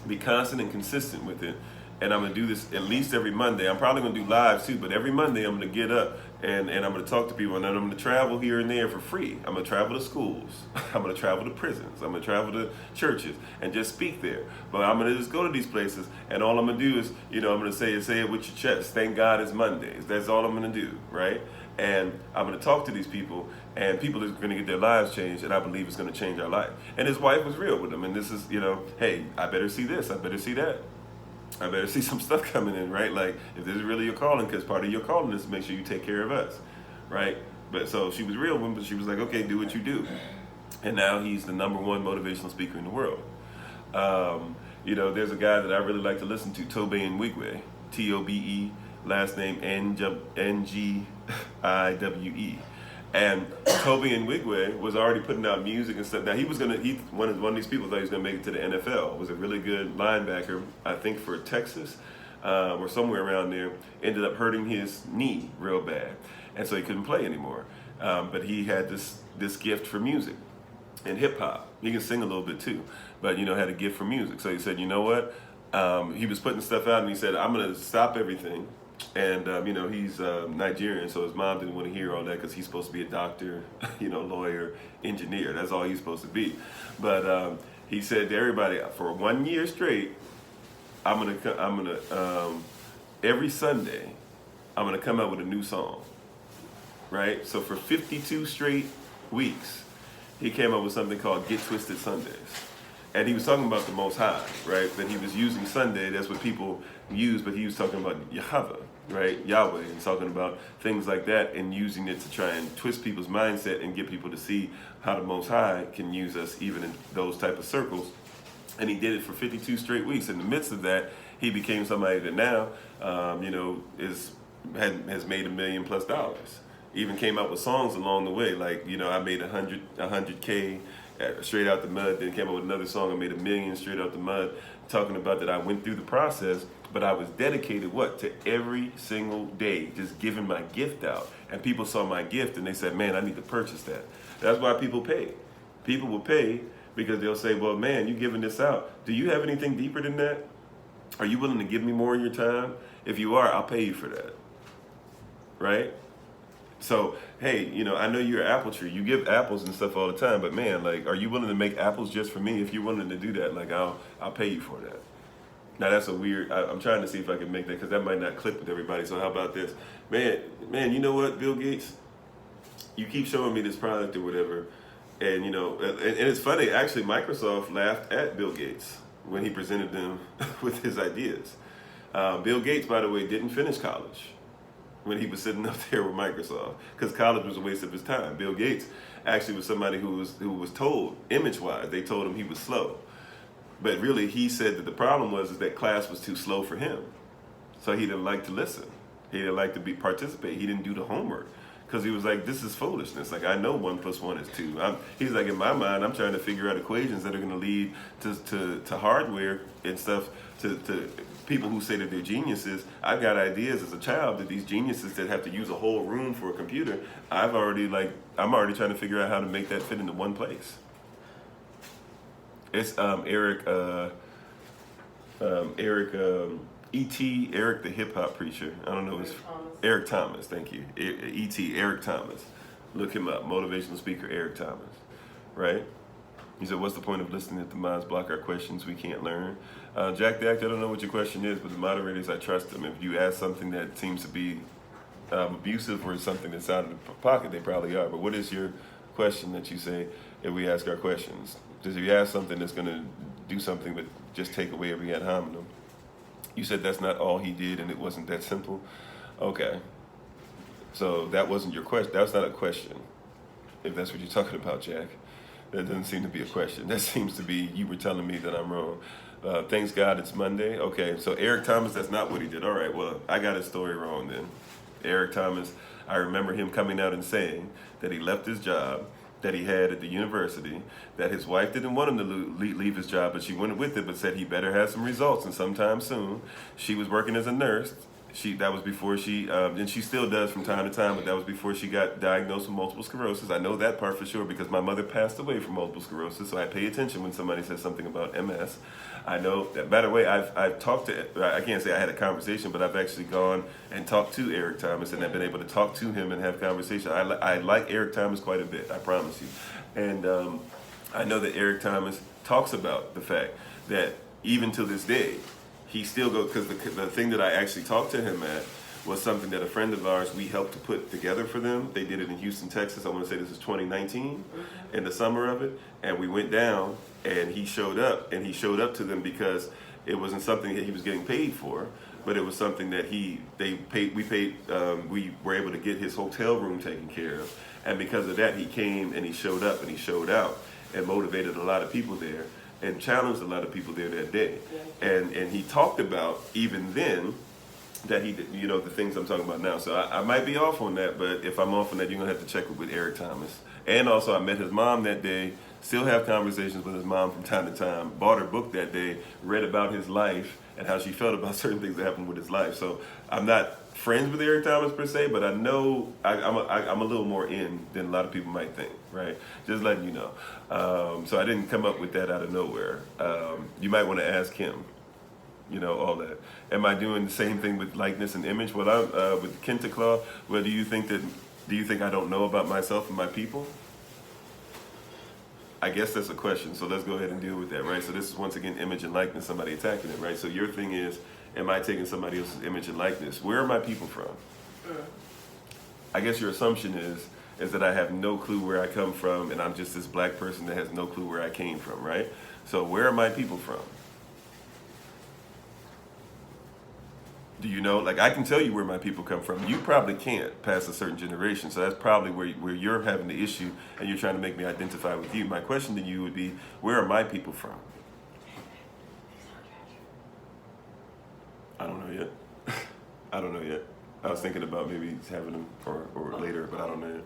be constant and consistent with it, and I'm going to do this at least every Monday. I'm probably going to do lives too, but every Monday I'm going to get up and I'm going to talk to people, and then I'm going to travel here and there for free. I'm going to travel to schools. I'm going to travel to prisons. I'm going to travel to churches and just speak there. But I'm going to just go to these places, and all I'm going to do is, I'm going to say it with your chest. Thank God it's Mondays. That's all I'm going to do, right? And I'm going to talk to these people, and people are going to get their lives changed, and I believe it's going to change our life. And his wife was real with him, and this is, hey, I better see this, I better see that. I better see some stuff coming in, right? Like, if this is really your calling, because part of your calling is to make sure you take care of us, right? But so she was real with him, but she was like, okay, do what you do. And now he's the #1 motivational speaker in the world. There's a guy that I really like to listen to, Tobe Nwigwe, Tobe, last name Ngyiwe. And Tobe Nwigwe was already putting out music and stuff. Now he was one of these people thought he was gonna make it to the NFL. Was a really good linebacker, I think, for Texas, or somewhere around there. Ended up hurting his knee real bad, and so he couldn't play anymore. But he had this gift for music and hip hop. He can sing a little bit too, but had a gift for music. So he said, you know what? He was putting stuff out, and he said, I'm gonna stop everything. And he's Nigerian, so his mom didn't want to hear all that, because he's supposed to be a doctor, lawyer, engineer. That's all he's supposed to be. But he said to everybody, for 1 year straight, I'm gonna every Sunday, I'm gonna come out with a new song. Right? So for 52 straight weeks, he came up with something called Get Twisted Sundays. And he was talking about the Most High, right? But he was using Sunday, that's what people use, but he was talking about Yahweh, right? Yahweh, and talking about things like that, and using it to try and twist people's mindset and get people to see how the Most High can use us even in those type of circles. And he did it for 52 straight weeks. In the midst of that, he became somebody that now, has made $1 million+ dollars. Even came out with songs along the way, like, I made 100K straight out the mud, then came up with another song, I made $1 million straight out the mud, talking about that I went through the process, but I was dedicated, to every single day, just giving my gift out. And people saw my gift and they said, man, I need to purchase that. That's why people pay. People will pay because they'll say, well, man, you're giving this out. Do you have anything deeper than that? Are you willing to give me more in your time? If you are, I'll pay you for that, right? So, hey, I know you're an apple tree. You give apples and stuff all the time, but man, like, are you willing to make apples just for me? If you're willing to do that, like, I'll pay you for that. Now, that's a weird, I'm trying to see if I can make that, because that might not click with everybody. So how about this? Man, you know what, Bill Gates? You keep showing me this product or whatever, and, and it's funny, actually, Microsoft laughed at Bill Gates when he presented them with his ideas. Bill Gates, by the way, didn't finish college when he was sitting up there with Microsoft, because college was a waste of his time. Bill Gates actually was somebody who was told, image-wise, they told him he was slow. But really, he said that the problem was that class was too slow for him. So he didn't like to listen. He didn't like to participate. He didn't do the homework because he was like, this is foolishness. Like, I know 1 + 1 is 2. He's like, in my mind, I'm trying to figure out equations that are going to lead to hardware and stuff, to people who say that they're geniuses. I've got ideas as a child that these geniuses that have to use a whole room for a computer, I'm already trying to figure out how to make that fit into one place. It's Eric Eric the hip hop preacher. I don't know his Eric Thomas. Thank you. Eric Thomas. Look him up. Motivational speaker Eric Thomas. Right? He said, "What's the point of listening if the minds block our questions we can't learn?" Jack the Actor, I don't know what your question is, but the moderators, I trust them. If you ask something that seems to be abusive or something that's out of the pocket, they probably are. But what is your question that you say if we ask our questions? Because if you ask something that's going to do something but just take away every ad hominem, you said that's not all he did and it wasn't that simple. Okay. So that wasn't your question. That's not a question. If that's what you're talking about, Jack. That doesn't seem to be a question. That seems to be you were telling me that I'm wrong. Thanks God it's Monday. Okay, so Eric Thomas, that's not what he did. All right, well, I got his story wrong then. Eric Thomas, I remember him coming out and saying that he left his job that he had at the university, that his wife didn't want him to leave his job, but she went with it, but said he better have some results and sometime soon. She was working as a nurse. That was before she, and she still does from time to time, but that was before she got diagnosed with multiple sclerosis. I know that part for sure because my mother passed away from multiple sclerosis, so I pay attention when somebody says something about MS. I know that, by the way, I've talked to, I can't say I had a conversation, but I've actually gone and talked to Eric Thomas, and I've been able to talk to him and have conversation. I like Eric Thomas quite a bit, I promise you. And I know that Eric Thomas talks about the fact that even to this day, he still goes, because the thing that I actually talked to him at was something that a friend of ours, we helped to put together for them. They did it in Houston, Texas. I want to say this is 2019, in the summer of it. And we went down and he showed up, and he showed up to them because it wasn't something that he was getting paid for, but it was something that we were able to get his hotel room taken care of. And because of that, he came and he showed up and he showed out and motivated a lot of people there and challenged a lot of people there that day. And he talked about even then that he did, the things I'm talking about now. So I might be off on that, but if I'm off on that, you're gonna have to check with Eric Thomas. And also I met his mom that day, still have conversations with his mom from time to time, bought her book that day, read about his life and how she felt about certain things that happened with his life. So I'm not friends with Eric Thomas per se, but I know I'm a little more in than a lot of people might think, right? Just letting you know. So I didn't come up with that out of nowhere. You might want to ask him, all that. Am I doing the same thing with likeness and image? Well, I'm with Kenta Claw. Well, do you think I don't know about myself and my people? I guess that's a question. So let's go ahead and deal with that, right? So this is once again image and likeness, somebody attacking it, right? So your thing is, am I taking somebody else's image and likeness? Where are my people from? I guess your assumption is that I have no clue where I come from and I'm just this black person that has no clue where I came from, right? So where are my people from? Do you know? Like, I can tell you where my people come from. You probably can't past a certain generation. So that's probably where you're having the issue and you're trying to make me identify with you. My question to you would be, where are my people from? I don't know yet. I don't know yet. I was thinking about maybe having them or later, but I don't know yet.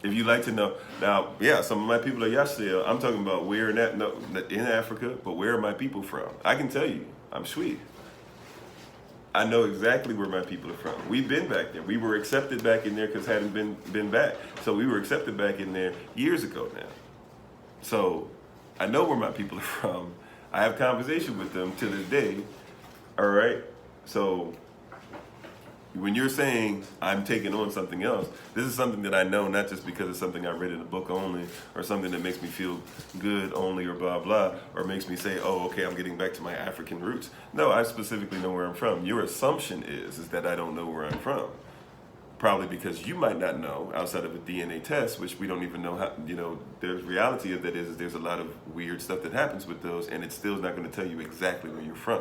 If you'd like to know, now, yeah, some of my people are Yashil. I'm talking about where in Africa, but where are my people from? I can tell you, I'm Shwi. I know exactly where my people are from. We've been back there. We were accepted back in there because hadn't been back. So we were accepted back in there years ago now. So I know where my people are from. I have conversation with them to this day. All right. So when you're saying I'm taking on something else, this is something that I know, not just because it's something I read in a book only, or something that makes me feel good only, or blah, blah, or makes me say, oh, okay, I'm getting back to my African roots. No, I specifically know where I'm from. Your assumption is that I don't know where I'm from. Probably because you might not know outside of a DNA test, which we don't even know how, the reality of that is there's a lot of weird stuff that happens with those, and it's still not going to tell you exactly where you're from.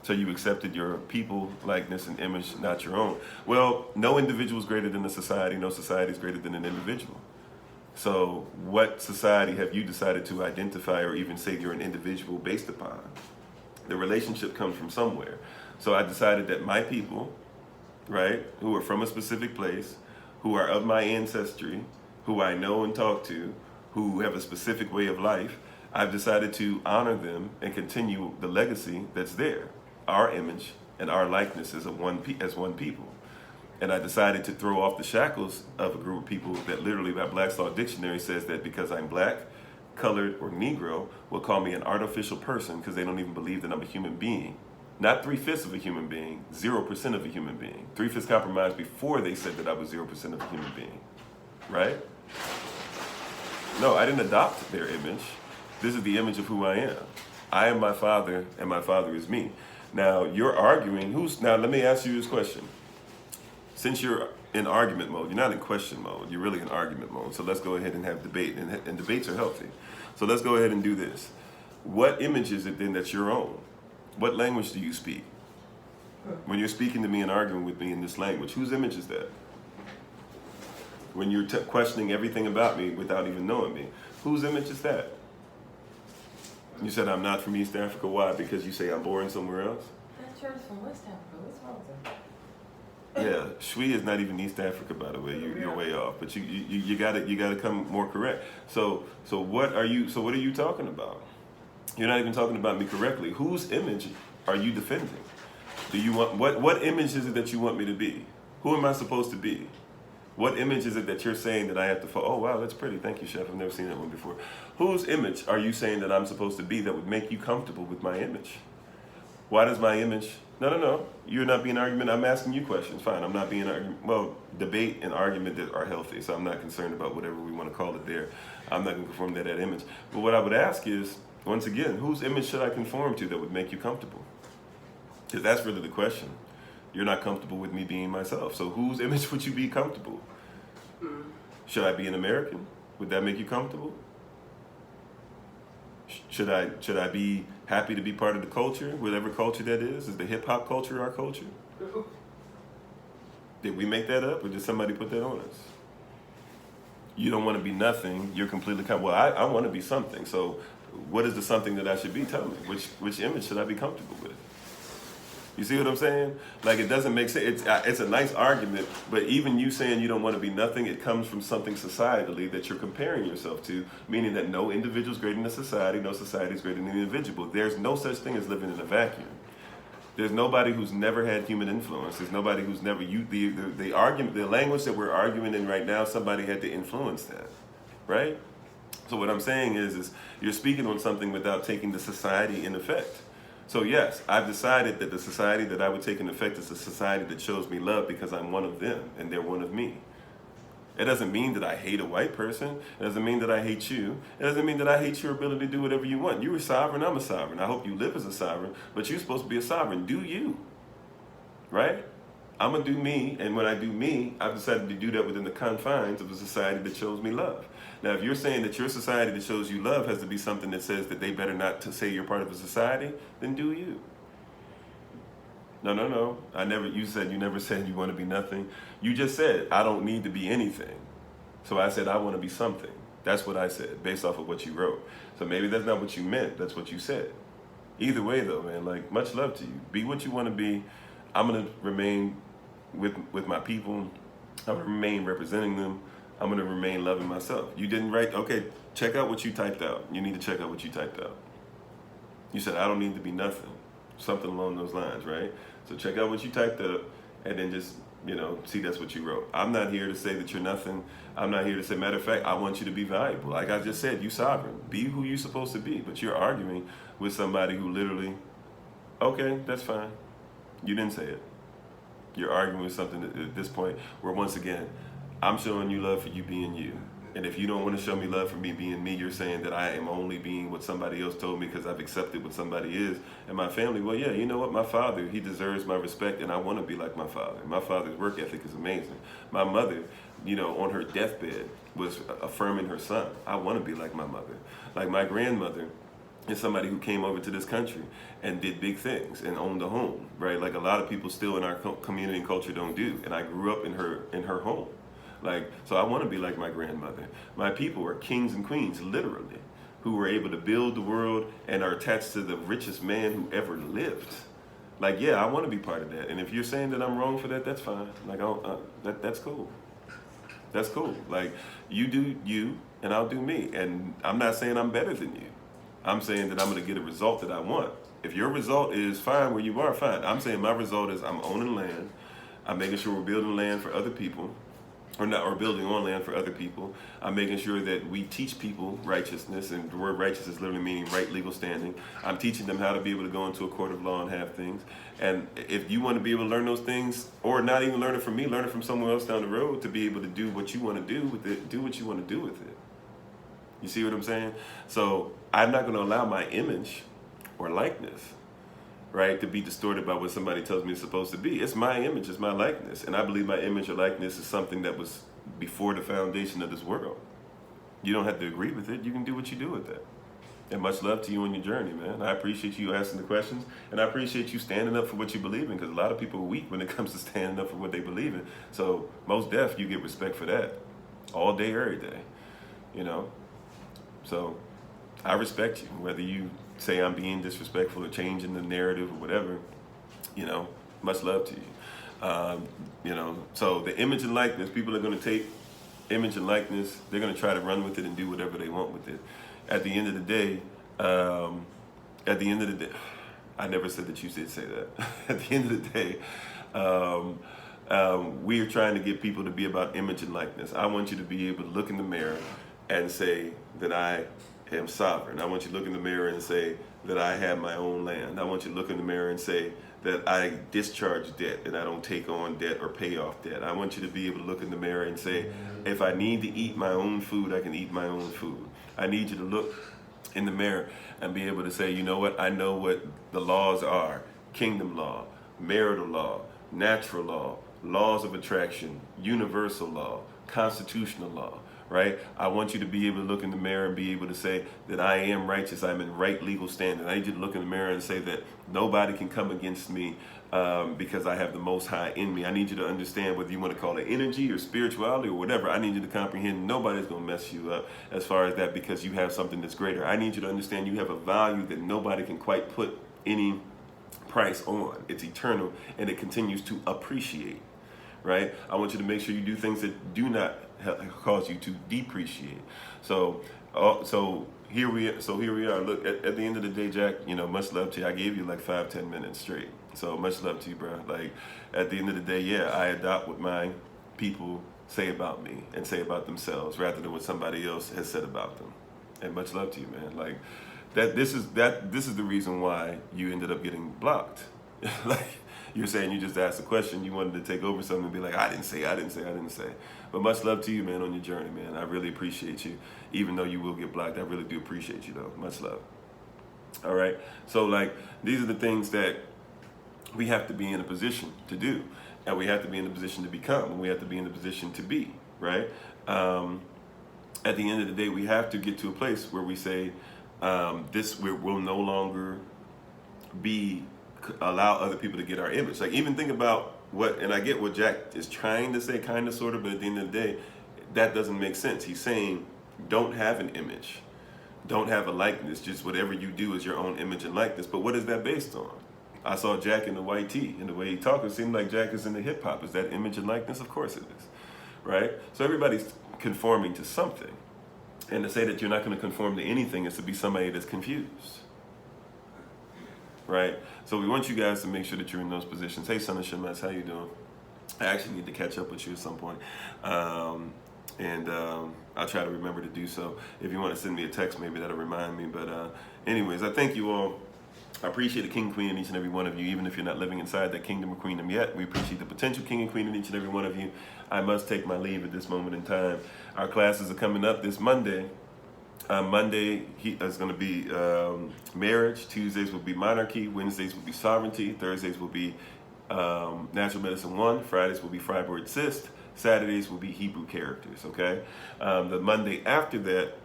So you accepted your people, likeness, and image, not your own. Well, no individual is greater than a society. No society is greater than an individual. So what society have you decided to identify or even say you're an individual based upon? The relationship comes from somewhere. So I decided that my people, right, who are from a specific place, who are of my ancestry, who I know and talk to, who have a specific way of life, I've decided to honor them and continue the legacy that's there, our image and our likeness as one people. And I decided to throw off the shackles of a group of people that literally, by Black's Law Dictionary, says that because I'm black, colored, or Negro, will call me an artificial person because they don't even believe that I'm a human being. Not 3/5 of a human being, 0% of a human being. 3/5 compromise before they said that I was 0% of a human being, right? No, I didn't adopt their image. This is the image of who I am. I am my father, and my father is me. Now, you're arguing, now let me ask you this question. Since you're in argument mode, you're not in question mode, you're really in argument mode. So let's go ahead and have debate, and debates are healthy. So let's go ahead and do this. What image is it then that's your own? What language do you speak? When you're speaking to me and arguing with me in this language, whose image is that? When you're questioning everything about me without even knowing me, whose image is that? You said I'm not from East Africa. Why? Because you say I'm born somewhere else? That church from West Africa. What's wrong with that? Yeah, Shwi is not even East Africa, by the way. You're way off, but you gotta come more correct. So what are you talking about? You're not even talking about me correctly. Whose image are you defending? Do you want what image is it that you want me to be? Who am I supposed to be? What image is it that you're saying that I have to follow? Oh wow, that's pretty. Thank you, Chef. I've never seen that one before. Whose image are you saying that I'm supposed to be that would make you comfortable with my image? Why does my image? No. You're not being argument. I'm asking you questions. Fine. I'm not being argument. Well, debate and argument that are healthy. So I'm not concerned about whatever we want to call it there. I'm not going to conform to that image. But what I would ask is, once again, whose image should I conform to that would make you comfortable? Because that's really the question. You're not comfortable with me being myself. So whose image would you be comfortable? Should I be an American? Would that make you comfortable? Should I be happy to be part of the culture, whatever culture that is? Is the hip hop culture our culture? Did we make that up, or did somebody put that on us? You don't want to be nothing. You're completely well. I want to be something. So, what is the something that I should be? Tell me. Which image should I be comfortable with? You see what I'm saying? Like, it doesn't make sense. It's a nice argument, but even you saying you don't want to be nothing, it comes from something societally that you're comparing yourself to, meaning that no individual is greater than society, no society is greater than the individual. There's no such thing as living in a vacuum. There's nobody who's never had human influence. There's nobody who's never, the argument, the language that we're arguing in right now, somebody had to influence that, right? So what I'm saying is you're speaking on something without taking the society in effect. So yes, I've decided that the society that I would take in effect is a society that shows me love because I'm one of them and they're one of me. It doesn't mean that I hate a white person. It doesn't mean that I hate you. It doesn't mean that I hate your ability to do whatever you want. You're a sovereign, I'm a sovereign. I hope you live as a sovereign, but you're supposed to be a sovereign. Do you, right? I'm gonna do me, and when I do me, I've decided to do that within the confines of a society that shows me love. Now, if you're saying that your society that shows you love has to be something that says that they better not to say you're part of a society, then do you. No. You said you never said you want to be nothing. You just said, I don't need to be anything. So I said, I want to be something. That's what I said, based off of what you wrote. So maybe that's not what you meant, that's what you said. Either way though, man, like, much love to you. Be what you want to be. I'm going to remain with my people. I'm going to remain representing them. I'm going to remain loving myself. You didn't write, okay, check out what you typed out. You need to check out what you typed out. You said, I don't need to be nothing. Something along those lines, right? So check out what you typed up and then just, see that's what you wrote. I'm not here to say that you're nothing. I'm not here to say, matter of fact, I want you to be valuable. Like I just said, you sovereign. Be who you're supposed to be. But you're arguing with somebody who literally, okay, that's fine. You didn't say it. You're arguing with something at this point where, once again, I'm showing you love for you being you. And if you don't want to show me love for me being me, you're saying that I am only being what somebody else told me because I've accepted what somebody is. And my family, well, yeah, you know what? My father, he deserves my respect, and I want to be like my father. My father's work ethic is amazing. My mother, on her deathbed was affirming her son. I want to be like my mother. Like my grandmother is somebody who came over to this country and did big things and owned a home, right? Like a lot of people still in our community and culture don't do. And I grew up in her home. So I want to be like my grandmother. My people are kings and queens, literally. who were able to build the world and are attached to the richest man who ever lived. Like, yeah, I want to be part of that. And if you're saying that I'm wrong for that, that's fine. Like, that's cool. That's cool. Like, you do you, and I'll do me. And I'm not saying I'm better than you. I'm saying that I'm going to get a result that I want. If your result is fine where you are, fine. I'm saying my result is I'm owning land. I'm making sure we're building land for other people, or building on land for other people. I'm making sure that we teach people righteousness, and the word righteous is literally meaning right legal standing. I'm teaching them how to be able to go into a court of law and have things. And if you want to be able to learn those things, or not even learn it from me, learn it from someone else down the road to be able to do what you want to do with it, do what you want to do with it. You see what I'm saying? So I'm not going to allow my image or likeness, right, to be distorted by what somebody tells me it's supposed to be. It's my image, it's my likeness. And I believe my image or likeness is something that was before the foundation of this world. You don't have to agree with it. You can do what you do with it. And much love to you on your journey, man. I appreciate you asking the questions, and I appreciate you standing up for what you believe in, because a lot of people are weak when it comes to standing up for what they believe in. So most deaf, you get respect for that all day, every day, you know? So I respect you, whether you say I'm being disrespectful or changing the narrative or whatever, you know, much love to you. You know, so the image and likeness, people are going to take image and likeness, they're going to try to run with it and do whatever they want with it. At the end of the day, I never said that you did say that. At the end of the day, we are trying to get people to be about image and likeness. I want you to be able to look in the mirror and say that I am sovereign. I want you to look in the mirror and say that I have my own land. I want you to look in the mirror and say that I discharge debt and I don't take on debt or pay off debt. I want you to be able to look in the mirror and say, if I need to eat my own food, I can eat my own food. I need you to look in the mirror and be able to say, you know what? I know what the laws are. Kingdom law, marital law, natural law, laws of attraction, universal law, constitutional law. Right? I want you to be able to look in the mirror and be able to say that I am righteous. I'm in right legal standing. I need you to look in the mirror and say that nobody can come against me because I have the Most High in me. I need you to understand, whether you want to call it energy or spirituality or whatever, I need you to comprehend nobody's going to mess you up as far as that, because you have something that's greater. I need you to understand you have a value that nobody can quite put any price on. It's eternal and it continues to appreciate. Right? I want you to make sure you do things that do not cause you to depreciate. So here we are. Look, at the end of the day, Jack, you know, much love to you. I gave you like 5-10 minutes straight. So much love to you, bro. Like, at the end of the day, yeah, I adopt what my people say about me and say about themselves rather than what somebody else has said about them. And much love to you, man. Like, this is the reason why you ended up getting blocked. Like, you're saying you just asked a question, you wanted to take over something and be like, I didn't say. But much love to you, man, on your journey, man. I really appreciate you. Even though you will get blocked, I really do appreciate you, though. Much love. All right? So, like, these are the things that we have to be in a position to do. And we have to be in a position to become. And we have to be in a position to be, right? At the end of the day, we have to get to a place where we say, we'll no longer allow other people to get our image. Like, even think about and I get what Jack is trying to say, kind of, sort of, but at the end of the day, that doesn't make sense. He's saying, don't have an image, don't have a likeness, just whatever you do is your own image and likeness. But what is that based on? I saw Jack in the white tee, and the way he talked, it seemed like Jack is into hip hop. Is that image and likeness? Of course it is, right? So everybody's conforming to something. And to say that you're not going to conform to anything is to be somebody that's confused. Right? So we want you guys to make sure that you're in those positions. Hey, son of Shemetz, how you doing? I actually need to catch up with you at some point. I'll try to remember to do so. If you want to send me a text, maybe that'll remind me. But anyways, I thank you all. I appreciate the king and queen in each and every one of you, even if you're not living inside that kingdom or queendom yet. We appreciate the potential king and queen in each and every one of you. I must take my leave at this moment in time. Our classes are coming up this Monday. Monday is going to be marriage. Tuesdays will be monarchy. Wednesdays will be sovereignty. Thursdays will be natural medicine 1. Fridays will be fibroid cyst. Saturdays will be Hebrew characters. Okay. The Monday after that,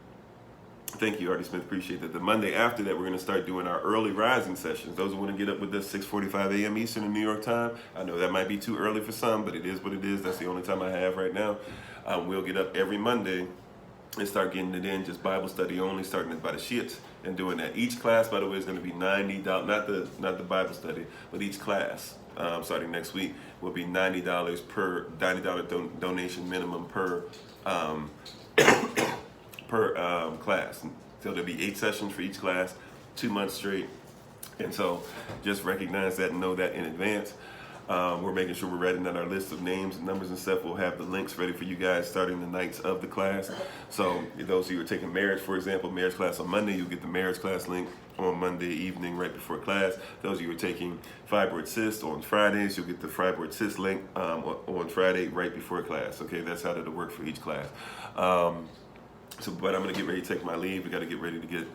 thank you, Artie Smith. Appreciate that. The Monday after that, we're going to start doing our early rising sessions. Those who want to get up with us 6:45 a.m. Eastern in New York time. I know that might be too early for some, but it is what it is. That's the only time I have right now. We'll get up every Monday and start getting it in, just Bible study only, starting it by the shits and doing that. Each class, by the way, is going to be $90, not the Bible study, but each class, starting next week, will be $90 per $90 donation minimum per class. So there'll be 8 sessions for each class, 2 months straight. And so just recognize that and know that in advance. We're making sure we're writing down our list of names and numbers and stuff. We'll have the links ready for you guys starting the nights of the class. So those of you who are taking marriage, for example, marriage class on Monday, you'll get the marriage class link on Monday evening right before class. Those of you who are taking fibroid cyst on Fridays, you'll get the fibroid cyst link on Friday right before class. Okay, that's how that'll work for each class. But I'm going to get ready to take my leave. We got to get ready to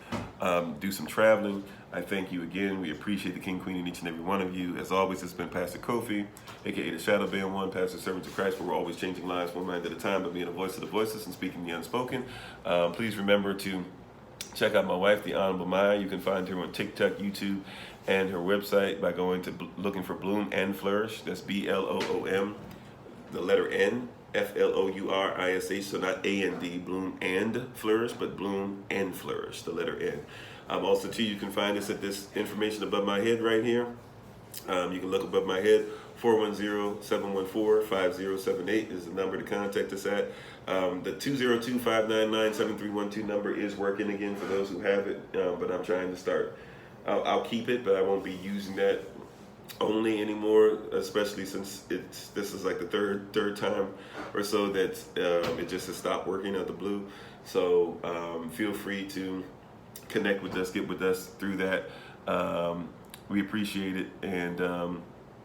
do some traveling. I thank you again. We appreciate the King, Queen, and each and every one of you. As always, it's been Pastor Kofi, aka the Shadow Band One, Pastor Servant of Christ, where we're always changing lives one mind at a time, but being a voice of the voiceless and speaking the unspoken. Please remember to check out my wife, the Honorable Maya. You can find her on TikTok, YouTube, and her website by going to looking for Bloom and Flourish. That's BLOOM, the letter N. FLOURISH, so not A-N-D, Bloom and Flourish, but Bloom and Flourish, the letter N. Also, too, you can find us at this information above my head right here. You can look above my head. 410-714-5078 is the number to contact us at. The 202-599-7312 number is working again for those who have it, but I'm trying to start. I'll keep it, but I won't be using that only anymore, especially since this is like the third time or so that it just has stopped working out the blue. So feel free to connect with us, get with us through that. We appreciate it. And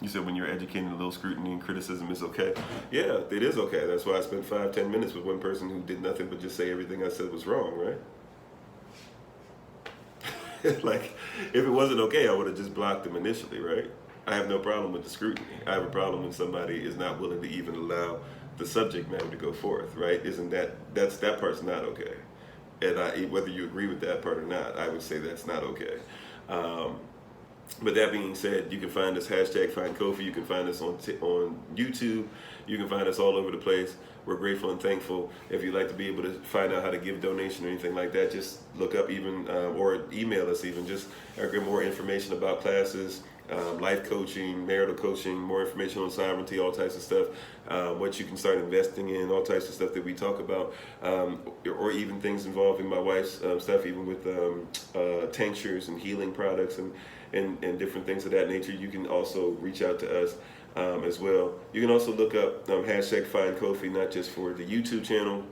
you said when you're educating, a little scrutiny and criticism is okay. Yeah, it is okay. That's why I spent 5-10 minutes with one person who did nothing but just say everything I said was wrong, right? Like, if it wasn't okay, I would have just blocked them initially, right? I have no problem with the scrutiny. I have a problem when somebody is not willing to even allow the subject matter to go forth, right? That part's not okay. And whether you agree with that part or not, I would say that's not okay. But that being said, you can find us #FindKofi. You can find us on YouTube. You can find us all over the place. We're grateful and thankful. If you'd like to be able to find out how to give donation or anything like that, just look up even or email us even just or get more information about classes, life coaching, marital coaching, more information on sovereignty, all types of stuff, what you can start investing in, all types of stuff that we talk about, or even things involving my wife's stuff, even with tinctures and healing products and different things of that nature. You can also reach out to us as well. You can also look up #FindKofi, not just for the YouTube channel.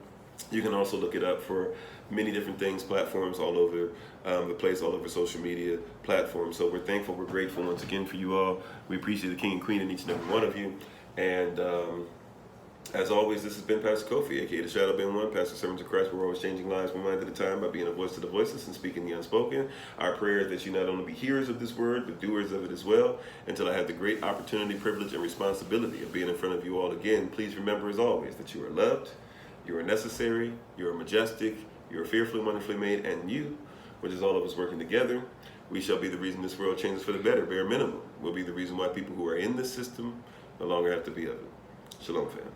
You can also look it up for many different things, platforms all over the place, all over social media platforms. So we're thankful, we're grateful once again for you all. We appreciate the King and Queen in each and every one of you. And as always, this has been Pastor Kofi, aka the Shadow Band One, Pastor Servant of Christ. We're always changing lives one mind at a time by being a voice to the voiceless and speaking the unspoken. Our prayer is that you not only be hearers of this word, but doers of it as well. Until I have the great opportunity, privilege, and responsibility of being in front of you all again, please remember as always that you are loved, you are necessary, you are majestic, you are fearfully, wonderfully made, and you, which is all of us working together, we shall be the reason this world changes for the better, bare minimum. We'll be the reason why people who are in this system no longer have to be of it. Shalom, fam.